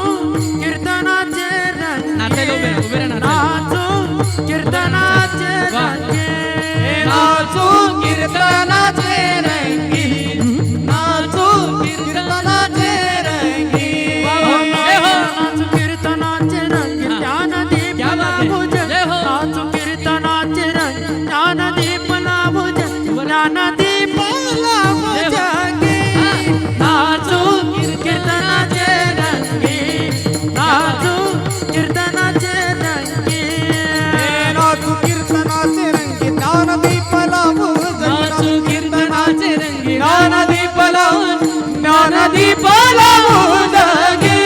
कीर्तनाचे रंगे, नाचायला उभे राहा, नाचो कीर्तनाचे रंगे, नाचो कीर्तनाचे रंगे, नाचो कीर्तनाचे रंगे. जय हो. नाचो कीर्तनाचे रंगे, ज्ञानदीप लाभुज, नाचो कीर्तनाचे रंगे, ज्ञानदीप लाभुज, ज्ञानदीप लाभुज गे. नाचो कीर्तनाचे रंगे, नाचो कीर्तनाचे रंगे, नाचो कीर्तनाचे रंगे, ज्ञानदीप लाभुज, नाचो कीर्तनाचे रंगे, ज्ञानदीप लाभुज, ज्ञानदीप लाभुज गे.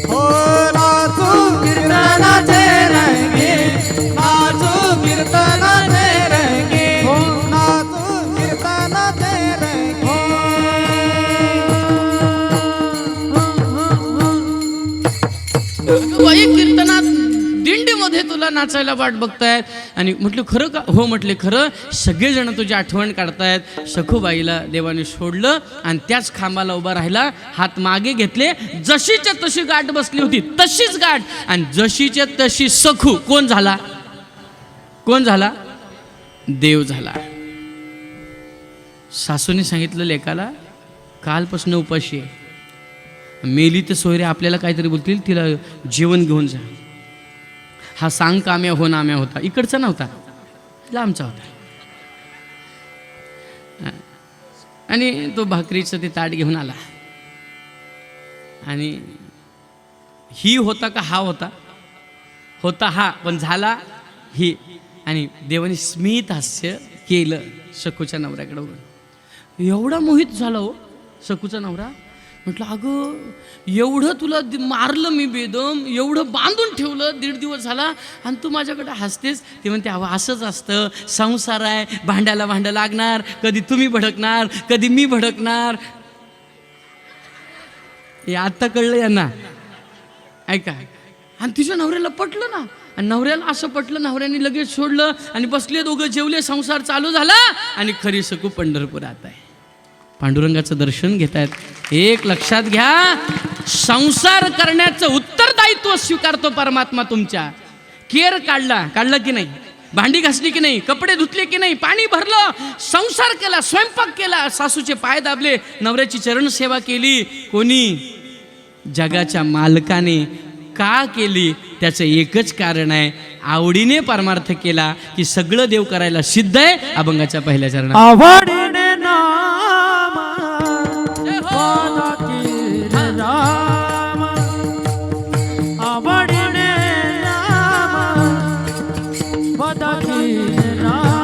हो तुला नाचायला वाट बघतायत. आणि म्हटलं खरं का? हो म्हटले खरं. सगळेजण तुझी आठवण काढतायत. सखूबाईला देवाने सोडलं आणि त्याच खांबाला उभा राहिला, हात मागे घेतले. जशीच्या तशी गाठ बसली होती तशीच गाठ, आणि जशीच्या तशी सखू. कोण झाला? कोण झाला? देव झाला. सासूने सांगितलं लेकाला, कालपासून उपाशी आहे, मेली तर सोयरे आपल्याला काहीतरी बोलतील, तिला जेवण घेऊन जा. हा सांग काम्या हो नाम्या होता, इकडचा नव्हता, लांबचा होता. आणि तो भाकरीचं ते ताट घेऊन आला. आणि ही होता का हा होता? होता हा, पण झाला ही. आणि देवाने स्मित हास्य केलं सखूच्या नवऱ्याकडे बघून. एवढा मोहित झाला हो सखूचा नवरा. म्हटलं अगं एवढं तुला मारलं मी बेदम, एवढं बांधून ठेवलं, 1.5 दिवस झाला आणि तू माझ्याकडे हसतेस. ते म्हणते अहो असंच असतं, संसार आहे, भांड्याला भांडं लागणार, कधी तुम्ही भडकणार, कधी मी भडकणार. हे आत्ता कळलं यांना, ऐका. आणि तिच्या नवऱ्याला पटलं ना, आणि नवऱ्याला असं पटलं, नवऱ्याने लगेच सोडलं आणि बसले दोघं, जेवले, संसार चालू झाला. आणि खरी सखू पंढरपुरात आहे, पांडुरंगाचं दर्शन घेत आहेत. एक लक्षात घ्या, संसार करण्याचं उत्तरदायित्व स्वीकारतो परमात्मा तुमच्या. केर काढला की नाही, भांडी घासली की नाही, कपडे धुतले की नाही, पाणी भरलं, संसार केला, स्वयंपाक केला, सासूचे पाय दाबले, नवऱ्याची चरण सेवा केली. कोणी? जगाच्या मालकाने. का केली? त्याचं एकच कारण आहे, आवडीने परमार्थ केला की सगळं देव करायला सिद्ध आहे. अभंगाच्या पहिल्या चरणात आवडीने नाम वादाकी रे राम, आवडीने नाम वादाकी रे राम,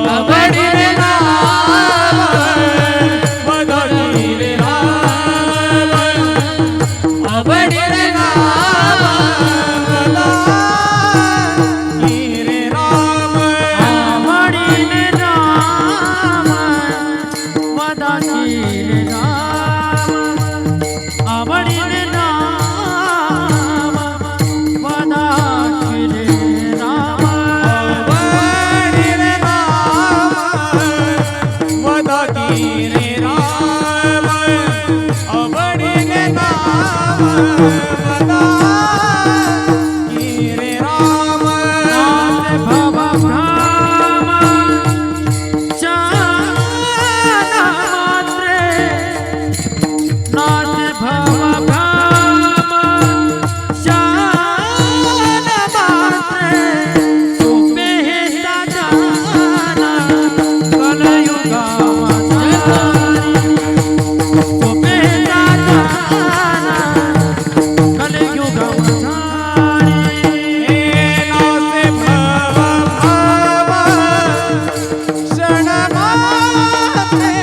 आवडीने नाम वादाकी रे राम, आवडीने नाम वादाकी रे राम, आवडीने नाम वादाकी रे राम, आवडीने नाम वादाकी रे राम, आवडीने नाम वादाकी रे राम, आवडीने नाम वादाकी रे राम. नाथ भव भ्रम चान मात्रे, नाथ भव भ्रम चान मात्रे, तुम्ही हे जाना कलयुगावतारी, तुम्ही हे जाना कलयुगावतारी. नाथ भव भ्रम क्षण मात्रे,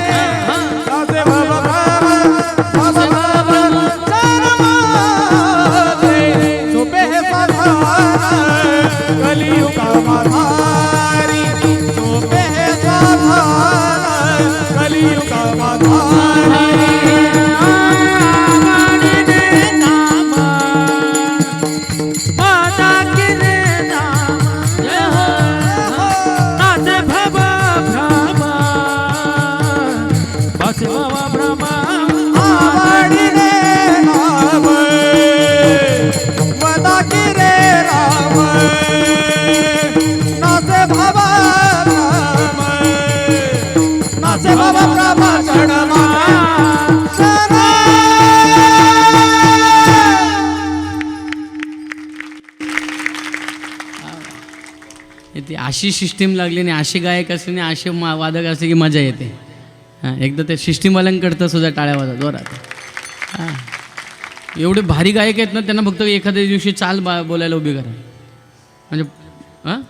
नाथ भव भ्रम क्षण मात्रे, तुम्ही हे जाना कलियुगावतारी, तुम्ही हे जाना कलियुगावतारी. आवडीने नाम वादाकी रे राम, नाथ भव भ्रम, नाथ भव भ्रम, आवडीने नाम वादाकी रे राम, नाथ भव भ्रम, नाथ भव भ्रम क्षण ती अशी सिस्टीम लागली आणि असे गायक असले आणि असे वादक असले की मजा येते. हां, एकदा त्या सिस्टीमवाल्यांकडतं सुद्धा टाळ्या वाजत जोरात. हां, एवढे भारी गायक आहेत ना, त्यांना फक्त एखाद्या दिवशी चाल बोलायला उभी करा म्हणजे. हां,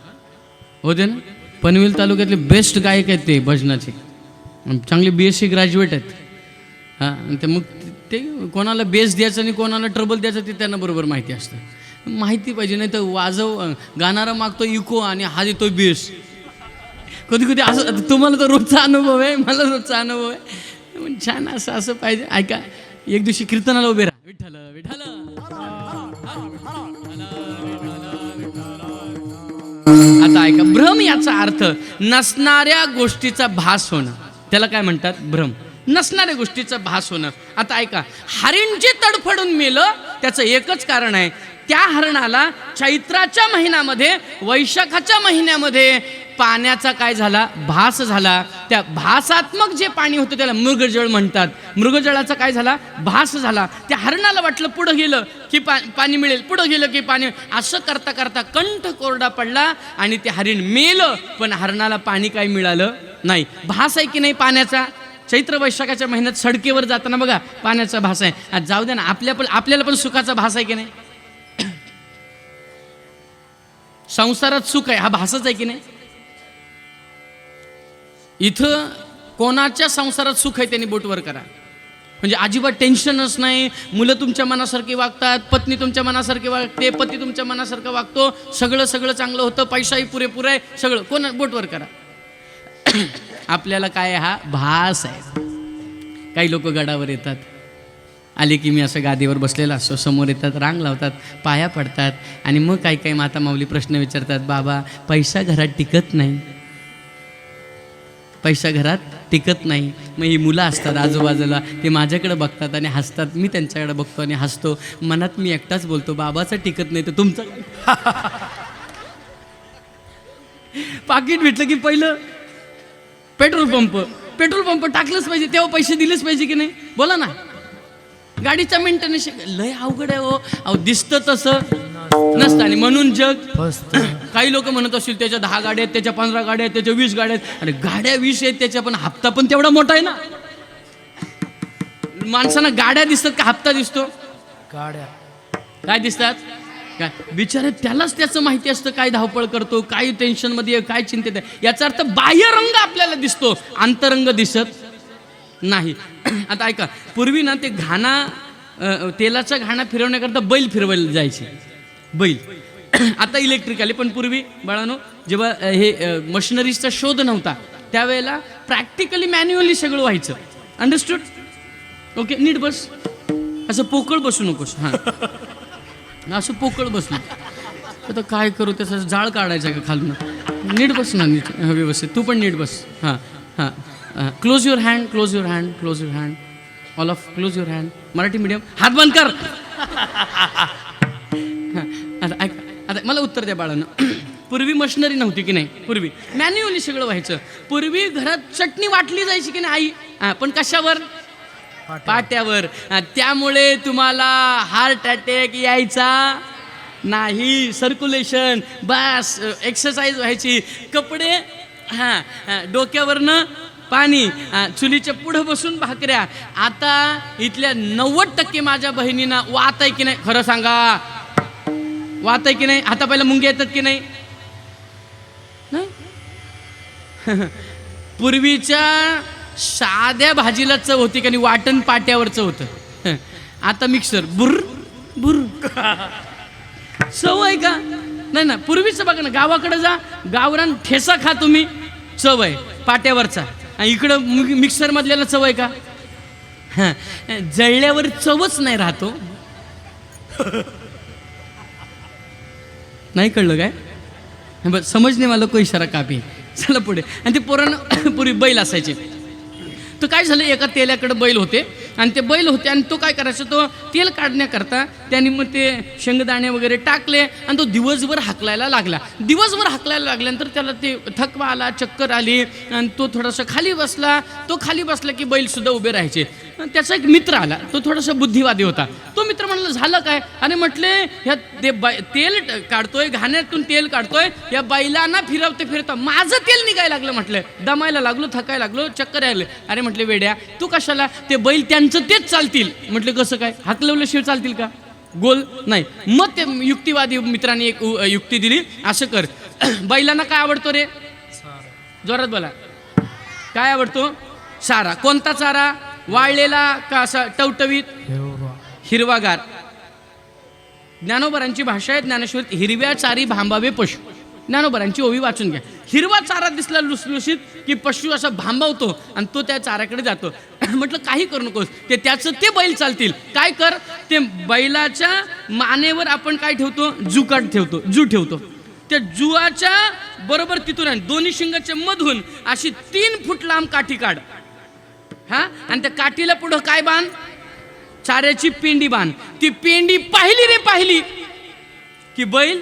होते ना, पनवेल तालुक्यातले बेस्ट गायक आहेत ते भजनाचे, चांगले BSc ग्रॅज्युएट आहेत. हां, आणि ते मग ते कोणाला बेस द्यायचं आणि कोणाला ट्रबल द्यायचं ते त्यांना बरोबर माहिती असतं. माहिती पाहिजे, नाही तर गाणारा मागतो इको आणि हा देतो बेस. कधी कधी असं, तुम्हाला तर रोजचा अनुभव आहे, मला रोजचा अनुभव आहे. छान असं पाहिजे. ऐका, एक दिवशी कीर्तनाला उभे राहा, विठ्ठल विठ्ठल आता ऐका, भ्रम याचा अर्थ नसणाऱ्या गोष्टीचा भास होणं, त्याला काय म्हणतात? भ्रम. नसणाऱ्या गोष्टीचा भास होणं. आता ऐका, हरिण जे तडफडून मेलं त्याचं एकच कारण आहे, त्या हरणाला चैत्राच्या महिन्यामध्ये, वैशाखाच्या महिन्यामध्ये पाण्याचा काय झाला? भास झाला. त्या भासात्मक जे पाणी होतं त्याला मृगजळ म्हणतात. मृगजळाचा काय झाला? भास झाला. त्या हरणाला वाटलं पुढं गेलं की पाणी मिळेल, पुढं गेलं की पाणी, असं करता करता कंठ कोरडा पडला आणि ते हरिण मेलं, पण हरणाला पाणी काही मिळालं नाही. भास आहे की नाही पाण्याचा? चैत्र वैशाखाच्या महिन्यात सडकेवर जाताना बघा पाण्याचा भास आहे. आज जाऊ द्या ना, आपल्याला पण सुखाचा भास आहे की नाही? संसारात सुख आहे, हा भासच आहे की नाही? इथं कोणाच्या संसारात सुख आहे त्यांनी बोटवर करा. म्हणजे अजिबात टेन्शनच नाही, मुलं तुमच्या मनासारखी वागतात, पत्नी तुमच्या मनासारखी वागते, पती तुमच्या मनासारखं वागतो, सगळं चांगलं होतं, पैसाही पुरेपूर आहे, सगळं कोणा बोटवर करा. आपल्याला काय, हा भास आहे. काही लोक गडावर येतात, आले की मी असं गादीवर बसलेला असतो, समोर येतात, रांग लावतात, पाया पडतात आणि मग काही माता माऊली प्रश्न विचारतात, बाबा पैसा घरात टिकत नाही, पैसा घरात टिकत नाही. मग ही मुलं असतात आजूबाजूला, ते माझ्याकडे बघतात आणि हसतात, मी त्यांच्याकडे बघतो आणि हसतो. मनात मी एकटाच बोलतो, बाबाचं टिकत नाही तर तुमचं पाकिट भेटलं की पहिलं पेट्रोल पंप टाकलंच पाहिजे, तेव्हा पैसे दिलेच पाहिजे की नाही? बोला ना. गाडीचा मेंटेनन्स लय अवघड आहे हो. अहो दिसतं तसं नसतं आणि म्हणून जग. काही लोक म्हणत असतील त्याच्या 10 गाड्या आहेत, त्याच्या 15 गाड्या आहेत, त्याच्या 20 गाड्या आहेत. अरे गाड्या 20 आहेत त्याच्या, पण हप्ता पण तेवढा मोठा आहे ना. माणसांना गाड्या दिसतात का हप्ता दिसतो? गाड्या काय दिसतात? काय बिचारे त्यालाच त्याचं माहिती असतं, काय धावपळ करतो, काय टेन्शनमध्ये, काय चिंतेत आहे. याचा अर्थ बाह्यरंग आपल्याला दिसतो, अंतरंग दिसत नाही. आता ऐका, पूर्वी ना ते घाणा, तेलाचा घाणा फिरवण्याकरता बैल फिरवायला जायचे, बैल. आता इलेक्ट्रिक आले, पण पूर्वी बाळानो जेव्हा हे मशिनरीजचा शोध नव्हता त्यावेळेला प्रॅक्टिकली मॅन्युअली सगळं व्हायचं. अंडरस्टूड? ओके, नीट बस, असं पोकळ बसू नकोस. हां, असं पोकळ बसलो आता काय करू, त्याचं जाळ काढायचं का खालून? नीट बस ना, नीट व्यवस्थित. तू पण नीट बस. हां हां. Close your hand, close your hand, close your hand, all of close your hand. Marathi medium, हात बंद कर. आता ऐक, आता मला उत्तर द्या बाळांनो. पूर्वी मशिनरी नव्हती की नाही? पूर्वी मॅन्युअली सगळं व्हायचं. पूर्वी घरात चटणी वाटली जायची की नाही आई? पण कशावर? पाट्यावर. त्यामुळे तुम्हाला हार्ट अटॅक यायचा नाही. सर्क्युलेशन, बस एक्सरसाइज व्हायची. कपडे, हां, डोक्यावरनं पाणी, चुलीच्या पुढं बसून भाकऱ्या. आता इथल्या 90% माझ्या बहिणींना वात आहे की नाही? खरं सांगा, वात आहे की नाही? आता पहिला मुंग्या येतात की नाही? पूर्वीच्या साध्या भाजीला चव होती की नाही, वाटण पाट्यावरचं होतं. आता मिक्सर, बुर बुर. चव आहे का? नाही ना. पूर्वीचं बघा ना, गावाकडे जा, गावरान ठेसा खा तुम्ही, चव आहे पाट्यावरचा. आणि इकडं मिक्सर मधल्याला चव आहे का? जळल्यावर चवच नाही राहतो. नाही कळलं काय? बस समजणे मला को इशारा कापी. चला पुढे. आणि ते पोरांना पूर्वी बैल असायचे. तर काय झालं, एका तेल्याकडे बैल होते आणि ते बैल होते आणि तो काय करायचा, तो तेल काढण्याकरता त्यांनी मग ते शेंगदाणे वगैरे टाकले आणि तो दिवसभर हाकलायला लागला. दिवसभर हाकलायला लागल्यानंतर त्याला ते थकवा आला, चक्कर आली आणि तो थोडासा खाली बसला. तो खाली बसला की बैलसुद्धा उभे राहायचे. त्याचा एक मित्र आला, तो थोडासा बुद्धिवादी होता. तो मित्र म्हणला, झालं काय? आणि म्हटले, ह्या तेल काढतोय, घाण्यातून तेल काढतोय, या बैलांना फिरवता माझं तेल निघायला लागलं. म्हटलं, दमायला लागलो, थकायला लागलो, चक्कर यायला. अरे म्हटले, वेड्या तू कशाला? ते बैल त्यांचं तेच चालतील. म्हटलं, कसं काय? हाकलवल्याशिवाय चालतील का? गोल नाही. मग ते युक्तिवादी मित्रांनी एक युक्ती दिली, असं कर, बैलांना काय आवडतो रे? जोरात बोला. काय आवडतो? चारा. कोणता चारा? वाळलेला का असा टवटवीत? हिरवागार. ज्ञानोबरांची भाषा आहे ज्ञानेश्वरीत, हिरव्या चारी भांबावे पशु. ज्ञानोबरांची ओवी वाचून घ्या. हिरवा चारा दिसला लुसलुशीत की पशु असा भांबावतो आणि तो त्या चाऱ्याकडे जातो. म्हटलं, काही करू नकोस, ते त्याचं ते बैल चालतील. काय कर, ते बैलाच्या मानेवर आपण काय ठेवतो? जू ठेवतो. त्या जुवाच्या बरोबर तिथून आहे, दोन्ही शिंगाच्या मधून अशी 3 फूट लांब काठी काढ. हा, आणि त्या काठीला पुढं काय बांध, चाऱ्याची पेंडी बांध. ती पेंडी पाहिली रे पाहिली की बैल.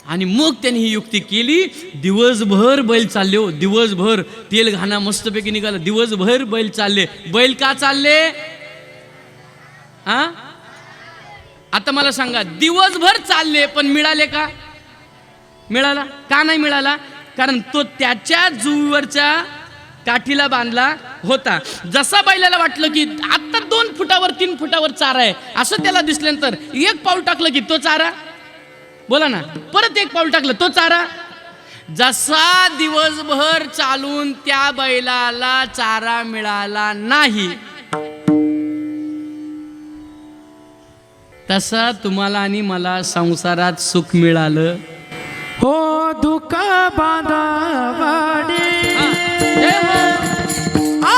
आणि मग त्यांनी ही युक्ती केली. दिवसभर बैल चालले हो, दिवसभर तेल घाणा मस्तपैकी निघाला. दिवसभर बैल चालले. बैल का चालले? हा, आता मला सांगा, दिवसभर चालले पण मिळाले का? मिळाला का नाही मिळाला? कारण तो त्याच्या जुवीवरच्या काठीला बांधला होता. जसा बैलाला वाटलं की आता 2 फुटावर 3 फुटावर चारा आहे असं त्याला दिसल्यानंतर 1 पाऊल टाकलं की तो चारा, बोला ना, परत 1 पाऊल टाकलं तो चारा. जसा दिवसभर चालून त्या बैलाला चारा मिळाला नाही, तसा तुम्हाला आणि मला संसारात सुख मिळालं. हो दुःख बांधावाडी आहे हा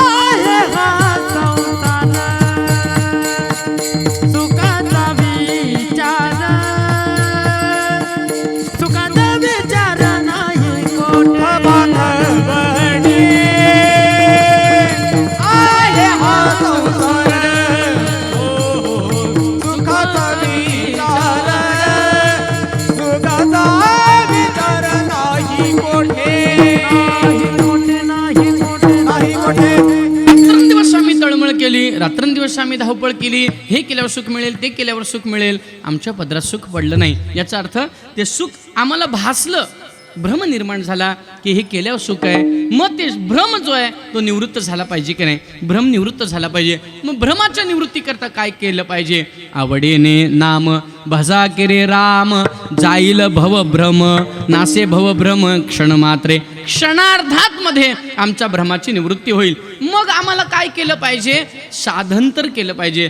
संसार, सुखाचा विचार, सुखाचा विचार नाही कोठे. बांधावाडी आहे हा संसार, सुखाचा विचार, सुखाचा रात्रंदिवस आम्ही तळमळ केली, रात्रंदिवस आम्ही धावपळ केली. हे केल्यावर सुख मिळेल, ते केल्यावर सुख मिळेल. आमच्या पदरात सुख पडलं नाही. याचा अर्थ ते सुख आम्हाला भासलं, भ्रम निर्माण झाला की हे केल्यावर सुख आहे. मग ते भ्रम जो आहे तो निवृत्त झाला पाहिजे की नाही? भ्रम निवृत्त झाला पाहिजे. मग भ्रमाच्या निवृत्ती करता काय केलं पाहिजे? आवडीने नाम भजा केरे राम, जाईल भव भ्रम, नासे भव भ्रम क्षण मात्रे. क्षणार्धात मध्ये आमच्या भ्रमाची निवृत्ती होईल. मग आम्हाला काय केलं पाहिजे? साधन तर केलं पाहिजे.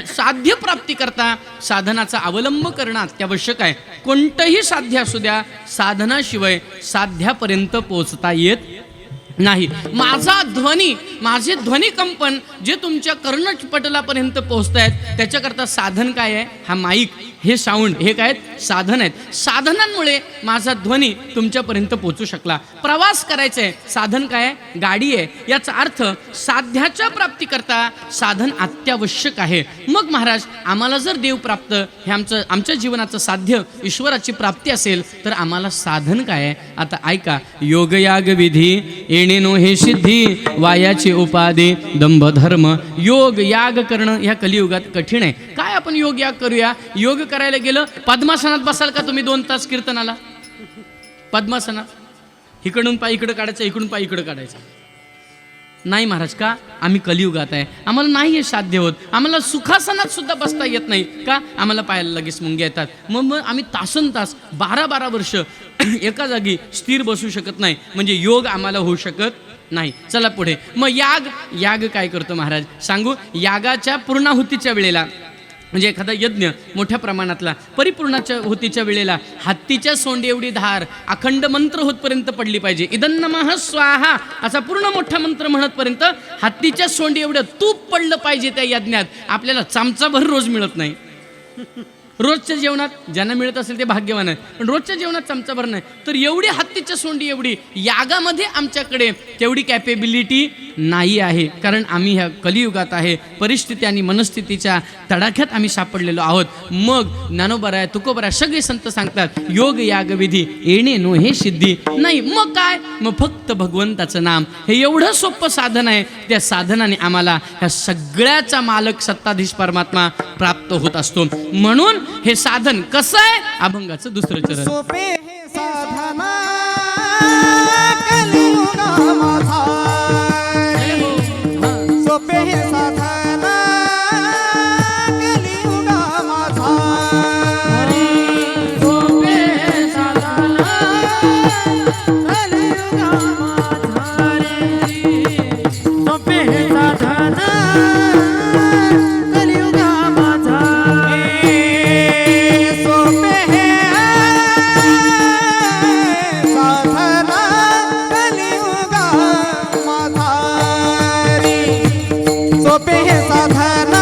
साध्य प्राप्ती करता साधनाचा अवलंब करणं अत्यावश्यक आहे. कोणतंही साध्य असू द्या, साधनाशिवाय साध्यापर्यंत पोहोचता येत नाही. माझा ध्वनी, माझे ध्वनी कंपन जे तुमच्या कर्णपटलापर्यंत पोहोचत आहेत त्याच्याकरता साधन काय आहे? हा माईक, हे साऊंड, हे काय आहेत? साधन आहेत. साधनांमुळे माझा ध्वनी तुमच्यापर्यंत पोहोचू शकला. प्रवास करायचा आहे, साधन काय आहे? गाडी आहे. याचा अर्थ साध्याच्या प्राप्तीकरता साधन अत्यावश्यक आहे. मग महाराज, आम्हाला जर देव प्राप्त हे आमच्या जीवनाचं साध्य ईश्वराची प्राप्ती असेल तर आम्हाला साधन काय आहे? आता ऐका. योगयाग विधी येणेनो हे सिद्धी, वायाची उपाधी दंभ धर्म. योग याग करणं ह्या कलियुगात कठीण आहे. काय आपण योग याग करूया? योग करायला गेलं, पद्मासनात बसाल का तुम्ही 2 तास कीर्तनाला? पद्मासनात इकडून पाय इकडं काढायचं, इकडून पाय इकडं काढायचं नाही महाराज. का? आम्ही कलियुगात आहे, आम्हाला नाही हे साध्य होत. आम्हाला सुखासनात सुद्धा बसता येत नाही. का? आम्हाला पायाला लगेच मुंग्या येतात. मग आम्ही तासनतास 12-12 वर्ष एका जागी स्थिर बसू शकत नाही. म्हणजे योग आम्हाला होऊ शकत नाही. चला पुढे. मग याग काय करतो महाराज सांगू? यागाच्या पूर्णाहुतीच्या वेळेला, म्हणजे एखादा यज्ञ मोठ्या प्रमाणातला परिपूर्णाच्या होतीच्या वेळेला हत्तीच्या सोंडी एवढी धार अखंड मंत्र होतपर्यंत पडली पाहिजे. इदं नमः स्वाहा असा पूर्ण मोठा मंत्र म्हणतपर्यंत हत्तीच्या सोंडी एवढं तूप पडलं पाहिजे त्या यज्ञात. आपल्याला चमचाभर रोज मिळत नाही. रोजच्या जेवणात ज्यांना मिळत असेल ते भाग्यवान आहे, पण रोजच्या जेवणात चमचाभर नाही. तर एवढी हत्तीच्या सोंडी एवढी यागामध्ये आमच्याकडे तेवढी कॅपेबिलिटी नाही आहे. कारण आम्ही ह्या कलियुगात आहे, परिस्थिती आणि मनस्थितीच्या तडाख्यात आम्ही सापडलेलो आहोत. मग ज्ञानोबा आहे, तुकोबा आहे, सगळे संत सांगतात योग याग विधी येणे नो हे सिद्धी नाही. मग काय? मग फक्त भगवंताचं नाम हे एवढं सोपं साधन आहे. त्या साधनाने आम्हाला ह्या सगळ्याचा मालक सत्ताधीश परमात्मा प्राप्त होत असतो. म्हणून हे साधन कसं आहे? अभंगाचं 2रं चरण. सोपे हे साधन कलियुगामध्ये, सोपे हे साधन कलियुगामध्ये, सोपे हे साधन कलियुगामध्ये, सोपे हे साधन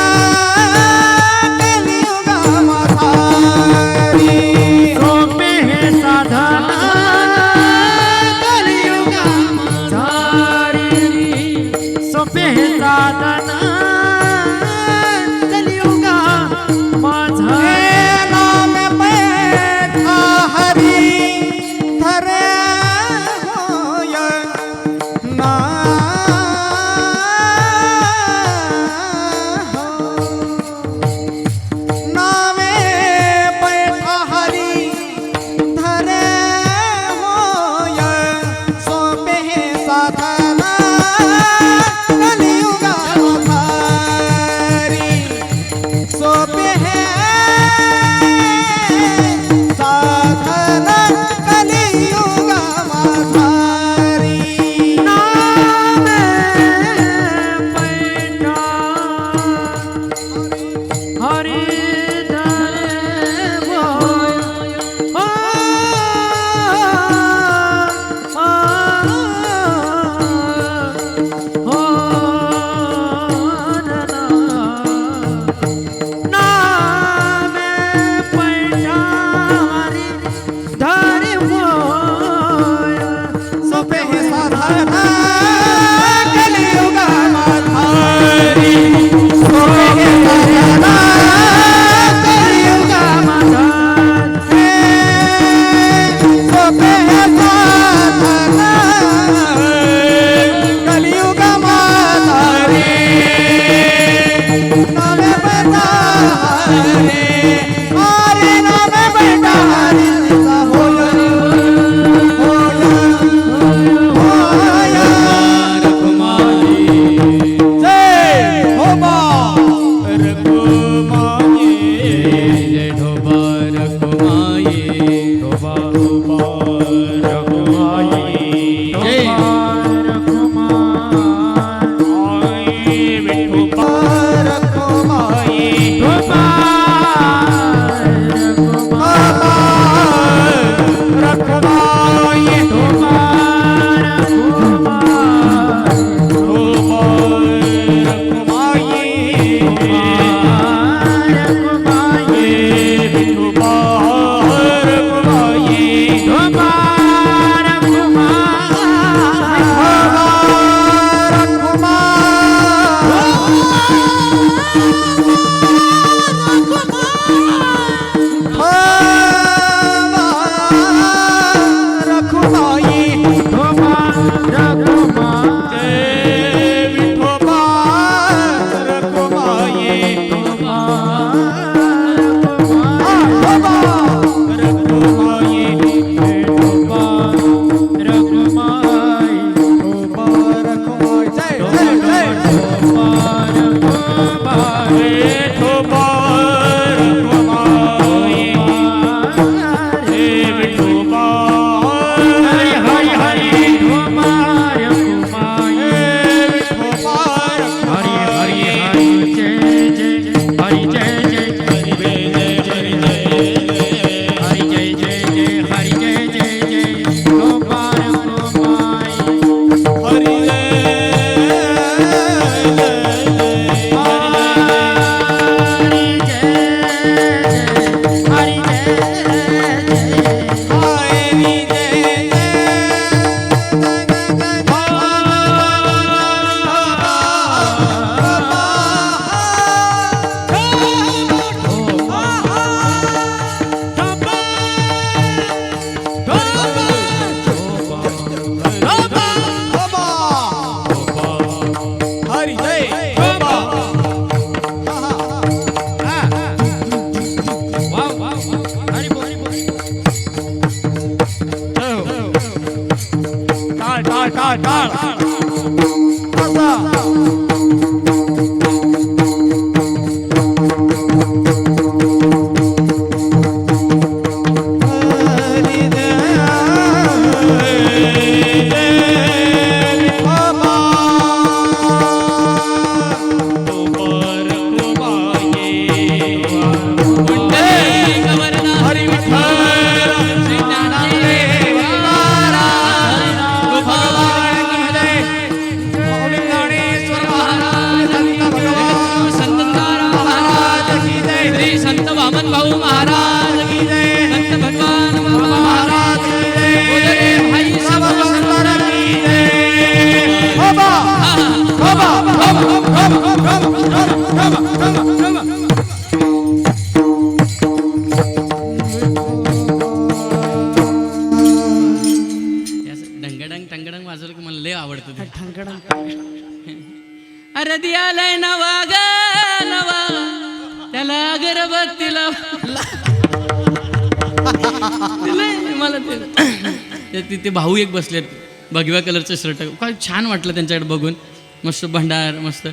ढंगडंग टंगडंग वाजवलं की मला लय आवडतं ते. अरे दियालय नवा ग नवा त्याला अगरबत्तीला मला ते भाऊ एक बसलेत भगव्या कलरचं शर्ट, काय छान वाटलं त्यांच्याकडे बघून. मस्त भंडार मस्त.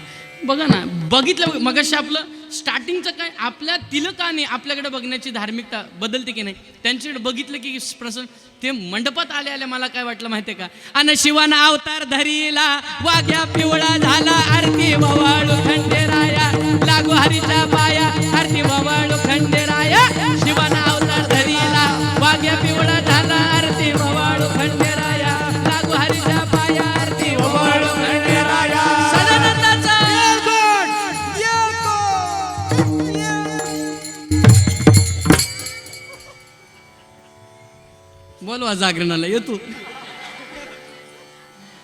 बघा ना, बघितलं मगाशी आपलं स्टार्टिंगचं काय, आपल्या तिलकाने आपल्याकडे बघण्याची धार्मिकता बदलते की नाही. त्यांच्याकडे बघितलं की प्रसन्न, ते मंडपात आले आले मला काय वाटलं माहितीये का, अन शिवाना अवतार धरीला वाघ्या पिवळा झाला आरती ववाळू खंडेराया लागू हरीच्या पाया आरती ववाळू खंडेराया. शिवाना अवतार धरीला वाघ्या पिवळा झाला आरती ववाळू खंडेराया लागू हरीच्या पाया आरती ववाळू खंडेराया. सदानंदाचा बोलवा जागरणाला येतो.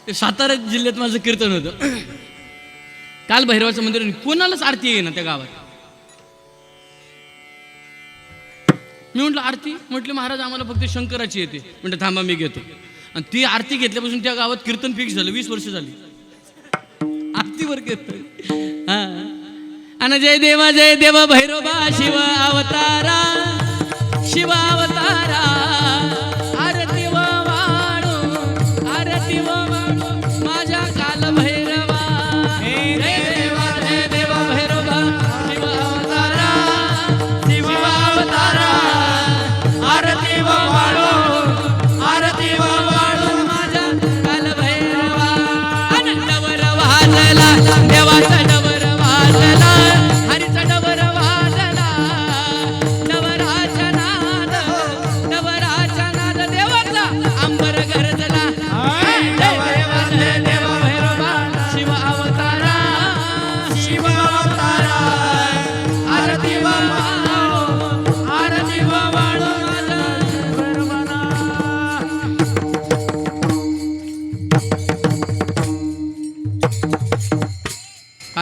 ते सातारा जिल्ह्यात माझं कीर्तन होतं. काल भैरवाचं मंदिर, कोणालाच आरती येईना त्या गावात. मी म्हटलं आरती, म्हटलं महाराज आम्हाला फक्त शंकराची येते. म्हटलं थांबा मी घेतो. आणि ती आरती घेतल्यापासून त्या गावात कीर्तन फिक्स झालं. 20 वर्ष झाली आरतीवर कीर्तन. हा, आणि जय देवा भैरोबा शिव अवतारा शिव अवतारा आरती वाळू माझ्या काल भैरवा. जय देवा भैरोबा शिव अवतारा शिव अवतारा आरती वाळू माझ्या काल भैरवा. डवर वाजला देवाचा डवर वाजला हरीचा डवर वाजला डवराच्या नाद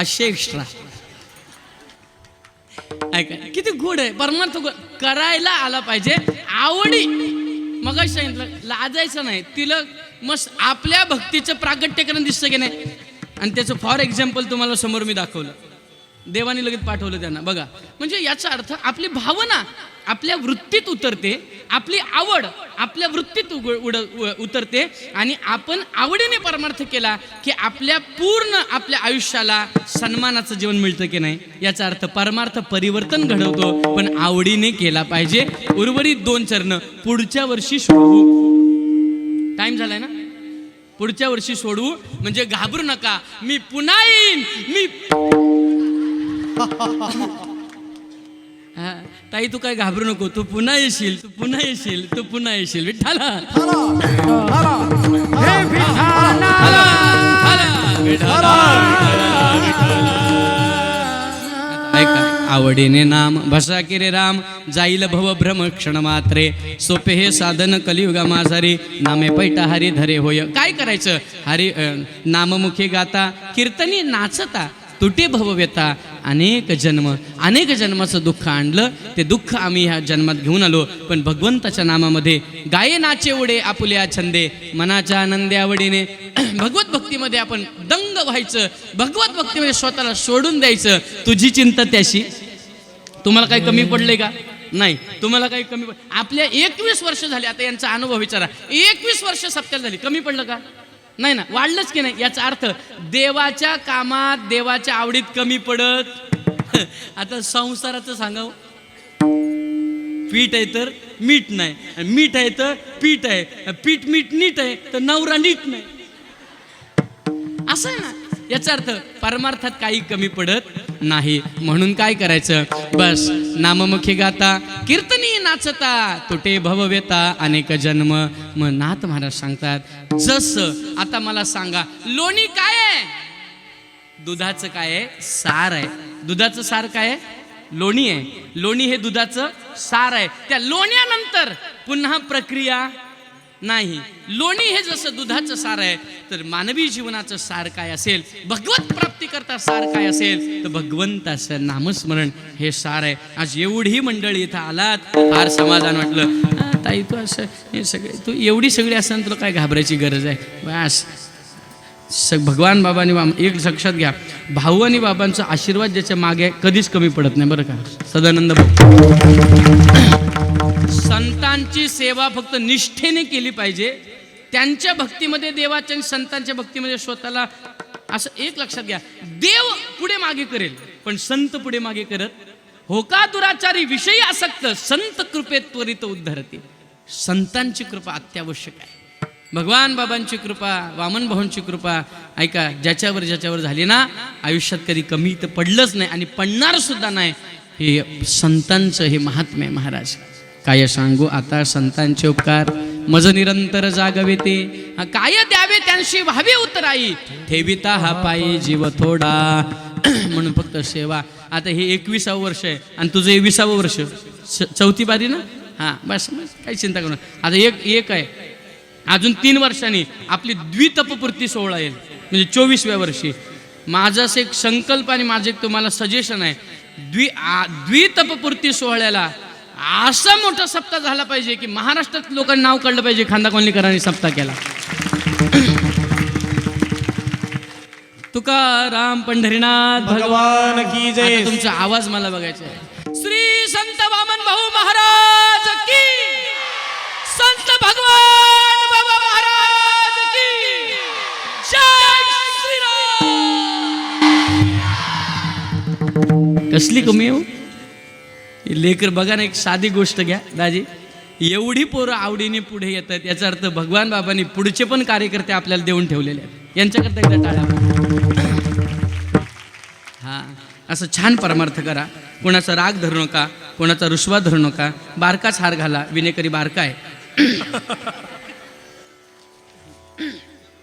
500 एक्स्ट्रा. ऐका किती गोड आहे परमार्थ करायला आला पाहिजे. आवडी मग सांगितलं लाजायचं नाही. तिला मस्त आपल्या भक्तीचं प्रागट्यकरण दिसतं की नाही. आणि त्याचं फॉर एक्झाम्पल तुम्हाला समोर मी दाखवलं. देवाने लगेच पाठवलं त्यांना. बघा म्हणजे याचा अर्थ आपली भावना आपल्या वृत्तीत उतरते, आपली आवड आपल्या वृत्तीत उतरते आणि आपण आवडीने परमार्थ केला की आपल्या पूर्ण आपल्या आयुष्याला सन्मानाचं जीवन मिळतं की नाही. याचा अर्थ परमार्थ परिवर्तन घडवतो, पण आवडीने केला पाहिजे. उर्वरित 2 चरण पुढच्या वर्षी सोडवू. टाइम झालाय ना. पुढच्या वर्षी सोडवू म्हणजे घाबरू नका. मी पुन्हा येईन. मी ताई तू काय घाबरू नको. तू पुन्हा येशील, तू पुन्हा येशील, तू पुन्हा येशील. विठ्ठला ऐका. आवडीने नाम भसा की रे राम, जाईल भव भ्रम क्षण मात्रे. सोपे हे साधन कलियुगा माझारी, नामे पैटा हरी धरे होय. काय करायचं. हरी नाममुखे गाता, कीर्तनी नाचता, तुटे भवव्यता. अनेक जन्माचं दुःख आणलं. ते दुःख आम्ही ह्या जन्मात घेऊन आलो. पण भगवंताच्या नामामध्ये गाये नाचे उडे आपुल्या छंदे, मनाच्या आनंदी आवडीने भगवत भक्तीमध्ये आपण दंग व्हायचं. भगवत भक्तीमध्ये स्वतःला सोडून द्यायचं. तुझी चिंता त्याशी. तुम्हाला काही कमी पडले का. नाही. तुम्हाला काही कमी आपल्या 21 वर्ष झाली. आता यांचा अनुभव विचारा. 21 वर्ष सप्त्याला झाली. कमी पडलं का. नाही ना. वाढलंच की नाही. याचा अर्थ देवाच्या कामात देवाच्या आवडीत कमी पडत. आता संसाराचं सांगावं. पीठ आहे तर मीठ नाही, मीठ आहे तर पीठ आहे, पीठ मीठ नीट आहे तर नवरा नीट नाही. असं आहे ना. याचा अर्थ परमार्थात काही कमी पडत नाही. म्हणून काय करायचं. बस नाममुखी गाता, कीर्तनी नाचता, तुटे भवव्यता अनेक जन्म. मग नाथ महाराज सांगतात जसं. आता मला सांगा लोणी काय आहे. दुधाचं काय आहे. सार आहे. दुधाचं सार काय आहे. लोणी आहे. लोणी हे दुधाचं सार आहे. त्या लोण्यानंतर पुन्हा प्रक्रिया नाही. लोणी हे जसं दुधाचं सार आहे तर मानवी जीवनाचं सार काय असेल. भगवत प्राप्ती करता सार काय असेल तर भगवंताचं नामस्मरण हे सार आहे. आज एवढी मंडळी इथं आलात. फार समाधान वाटलं. ताई तू असं हे सगळे तू एवढी सगळी असताना तुला काय घाबरायची गरज आहे. बस भगवान बाबांनी एक लक्षात घ्या. भाऊ आणि बाबांचा आशीर्वाद ज्याच्या मागे कधीच कमी पडत नाही बरं का. सदानंद भाऊ. संतांची सेवा फक्त निष्ठेने केली पाहिजे. त्यांच्या भक्तीमध्ये देवाच्या आणि संतांच्या भक्तीमध्ये स्वतःला असं एक लक्षात घ्या. देव पुढे मागे करेल पण संत पुढे मागे करत हो का. दुराचारी विषयी आसक्त, संत कृपेत त्वरित उद्धरते. संतांची कृपा अत्यावश्यक आहे. भगवान बाबांची कृपा, वामन भाऊंची कृपा ऐका ज्याच्यावर झाली ना आयुष्यात कधी कमी तर पडलंच नाही आणि पडणार सुद्धा नाही. हे संतांचं हे महात्म्य महाराज. काय सांगू आता संतांचे उपकार. मज निरंतर जागवे ते, काय द्यावे त्यांशी व्हावे उतराई. ठेविता हा पायी जीव थोडा. म्हणून फक्त सेवा. आता हे 21वं वर्ष आहे आणि तुझं 20वं वर्ष. 4थी बारी ना. हां बस काही चिंता करू नका. आता एक आहे. अजून 3 वर्षांनी आपली द्वितपपूर्ती सोहळा येईल म्हणजे 24व्या वर्षी. माझं असं एक संकल्प आणि माझं एक तुम्हाला सजेशन आहे. द्वितपपूर्ती सोहळ्याला असा मोठा सप्ताह झाला पाहिजे की महाराष्ट्रात लोकांना नाव काढलं पाहिजे. खांदा कोल्हेकरांनी सप्ताह केला. तुकाराम पंढरीनाथ भगवान की जय. आता तुमचा आवाज मला बघायचा आहे. श्री संत वामन भाऊ महाराज की, संत भगवान बाबा महाराज की जय श्रीराम. कसली कमी हो लेकर. बघा ना एक साधी गोष्ट घ्या दाजी. एवढी पोरं आवडीने पुढे येतात याचा अर्थ भगवान बाबांनी पुढचे पण कार्यकर्ते आपल्याला देऊन ठेवलेले आहेत. यांच्याकरता एकदा टाळा. हा असं छान परमार्थ करा. कोणाचा राग धरू नका, कोणाचा रुसवा धरू नका. बारकाच हार घाला. विनेकरी बारका आहे.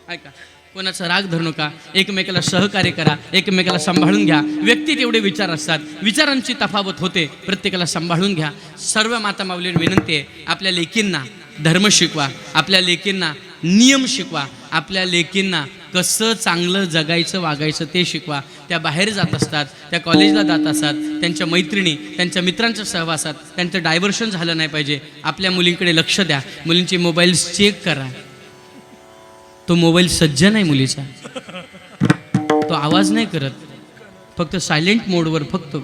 ऐका कोणाचा राग धरू नका. एकमेकाला सहकार्य करा. एकमेकाला सांभाळून घ्या. व्यक्ती तेवढे विचार असतात. विचारांची तफावत होते. प्रत्येकाला सांभाळून घ्या. सर्व माता माऊलींना विनंती आहे आपल्या लेकींना धर्म शिकवा. आपल्या लेकींना नियम शिकवा. आपल्या लेकींना कसं चांगलं जगायचं वागायचं ते शिकवा. त्या बाहेर जात असतात, त्या कॉलेजला जात असतात, त्यांच्या मैत्रिणी त्यांच्या मित्रांच्या सहवासात त्यांचं डायव्हर्शन झालं नाही पाहिजे. आपल्या मुलींकडे लक्ष द्या, मुलींचे मोबाईल्स चेक करा. तो मोबाईल सज्ज नाही मुलीचा, तो आवाज नाही करत, फक्त सायलेंट मोडवर फक्त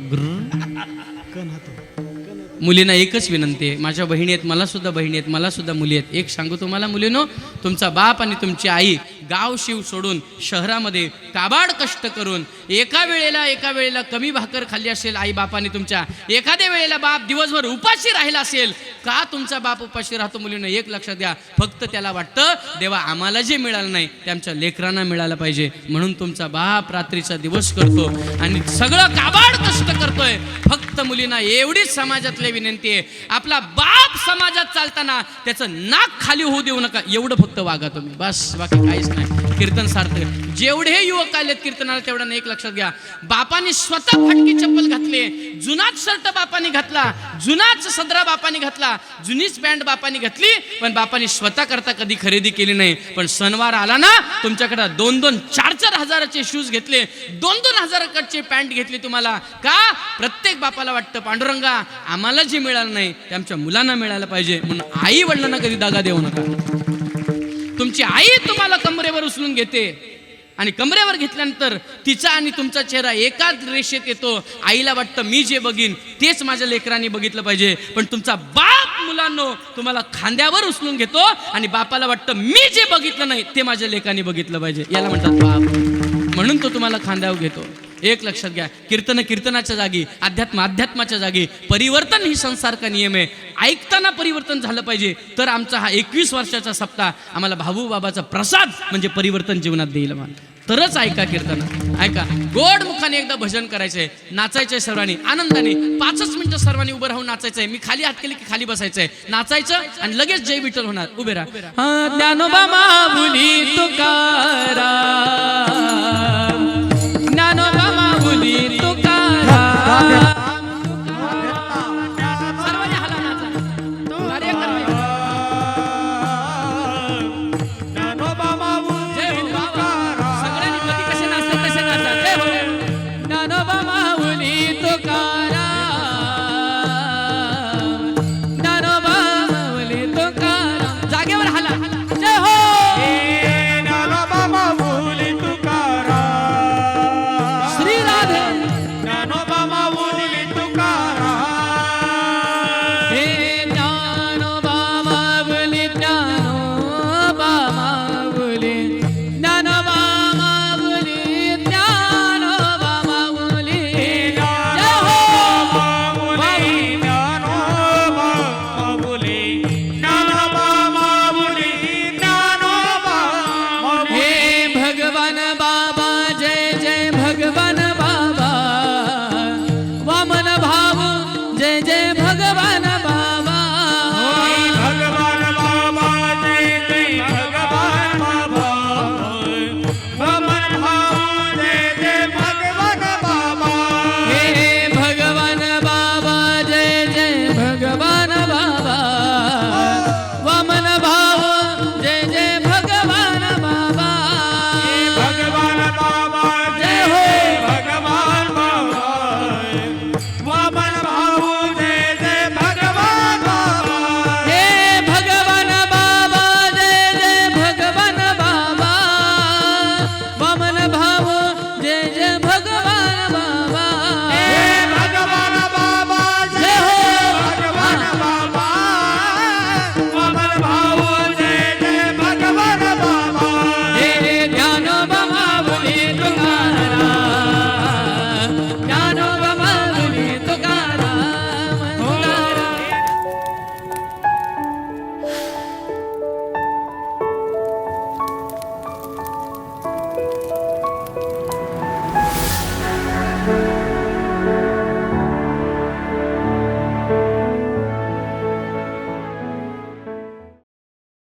मुलींना एकच विनंती आहे, माझ्या बहिणी आहेत, मला सुद्धा बहिणी आहेत, मला सुद्धा मुली आहेत. एक सांगू तुम्हाला मुलीनो, तुमचा बाप आणि तुमची आई गाव शिव सोडून शहरामध्ये काबाड कष्ट करून एका वेळेला कमी भाकर खाल्ली असेल आई बापाने तुमच्या, एखाद्या वेळेला बाप दिवसभर उपाशी राहिला असेल. का तुमचा बाप उपाशी राहतो मुलीनं एक लक्षात द्या, फक्त त्याला वाटतं देवा आम्हाला जे मिळालं नाही ते आमच्या लेकरांना मिळालं पाहिजे, म्हणून तुमचा बाप रात्रीचा दिवस करतो आणि सगळं काबाड कष्ट करतोय. फक्त मुलींना एवढीच समाजातली विनंती आहे, आपला बाप समाजात चालताना त्याचं नाक खाली होऊ देऊ नका, एवढं फक्त वागा तुम्ही, बस, बाकी काहीच नाही. कीर्तन सार्थक. जेवढे युवक आलेत कीर्तनाला तेवढं एक लक्षात घ्या, बापाने स्वतः फाटकी चप्पल घातली, जुनाच शर्ट बापाने घातला, जुनाच सदरा बापाने घातला, जुनीच पॅन्ट बापाने घातली, पण बापाने स्वतः करता कधी खरेदी केली नाही. पण सणवार आला ना, तुमच्याकडे 2-2, 4-4 हजाराचे शूज घेतले, 2-2 हजाराकडचे पॅन्ट घेतली तुम्हाला. का? प्रत्येक बापाला वाटतं पांडुरंगा आम्हाला जे मिळालं नाही ते आमच्या मुलांना मिळालं पाहिजे, म्हणून आई वडिलांना कधी दागा देऊ नका. तुमची आई तुम्हाला कमरेवर उचलून घेते आणि कमरेवर घेतल्यानंतर तिचा आणि तुमचा चेहरा एकाच रेषेत येतो. आईला वाटतं मी जे बघीन तेच माझ्या लेकरांनी बघितलं पाहिजे, पण तुमचा बाप मुलांनो तुम्हाला खांद्यावर उचलून घेतो आणि बापाला वाटतं मी जे बघितलं नाही ते माझ्या लेकांनी बघितलं पाहिजे, याला म्हणतात बाप, म्हणून तो तुम्हाला खांद्यावर घेतो. एक लक्षात घ्या, कीर्तन कीर्तनाच्या जागी, अध्यात्म अध्यात्माच्या जागी, परिवर्तन ही संसार का नियम आहे. ऐकताना परिवर्तन झालं पाहिजे, तर आमचा हा 21 वर्षाचा सप्ताह आम्हाला भाऊ बाबाचा प्रसाद म्हणजे परिवर्तन जीवनात देईल. तरच ऐका कीर्तन, ऐका. गोड मुखाने एकदा भजन करायचंय, नाचायचंय सर्वांनी आनंदाने, 5 मिनिटं सर्वांनी उभं राहून नाचायचंय. मी खाली हात केले की खाली बसायचंय, नाचायचं आणि लगेच जय विठ्ठल होणार. उभे राहा. ज्ञानोबा माऊली तुकाराम, ज्ञानोबा माऊली तुकाराम. सर्वांनी हाला नाचा. कार्य करणे. ज्ञानोबा माऊली जय हो बाबा. सगळ्यांनी कधी कसे नाचतात तसे नाचा. जय हो. ज्ञानोबा माऊली तुकाराम, ज्ञानोबा माऊली तुकाराम. जागेवर हाला. जय हो. ज्ञानोबा माऊली तुकाराम, श्री राधे. ज्ञानोबा माऊली तुकाराम. हे ज्ञानोबा माऊली, ज्ञानोबा माऊली, ज्ञानोबा माऊली, ज्ञानोबा माऊली. जय हो. माऊली, ज्ञानोबा माऊली, ज्ञानोबा माऊली, ज्ञानोबा माऊली. हे भगवान बाबा, जय जय भगवान बाबा. वामन भाऊ, जय जय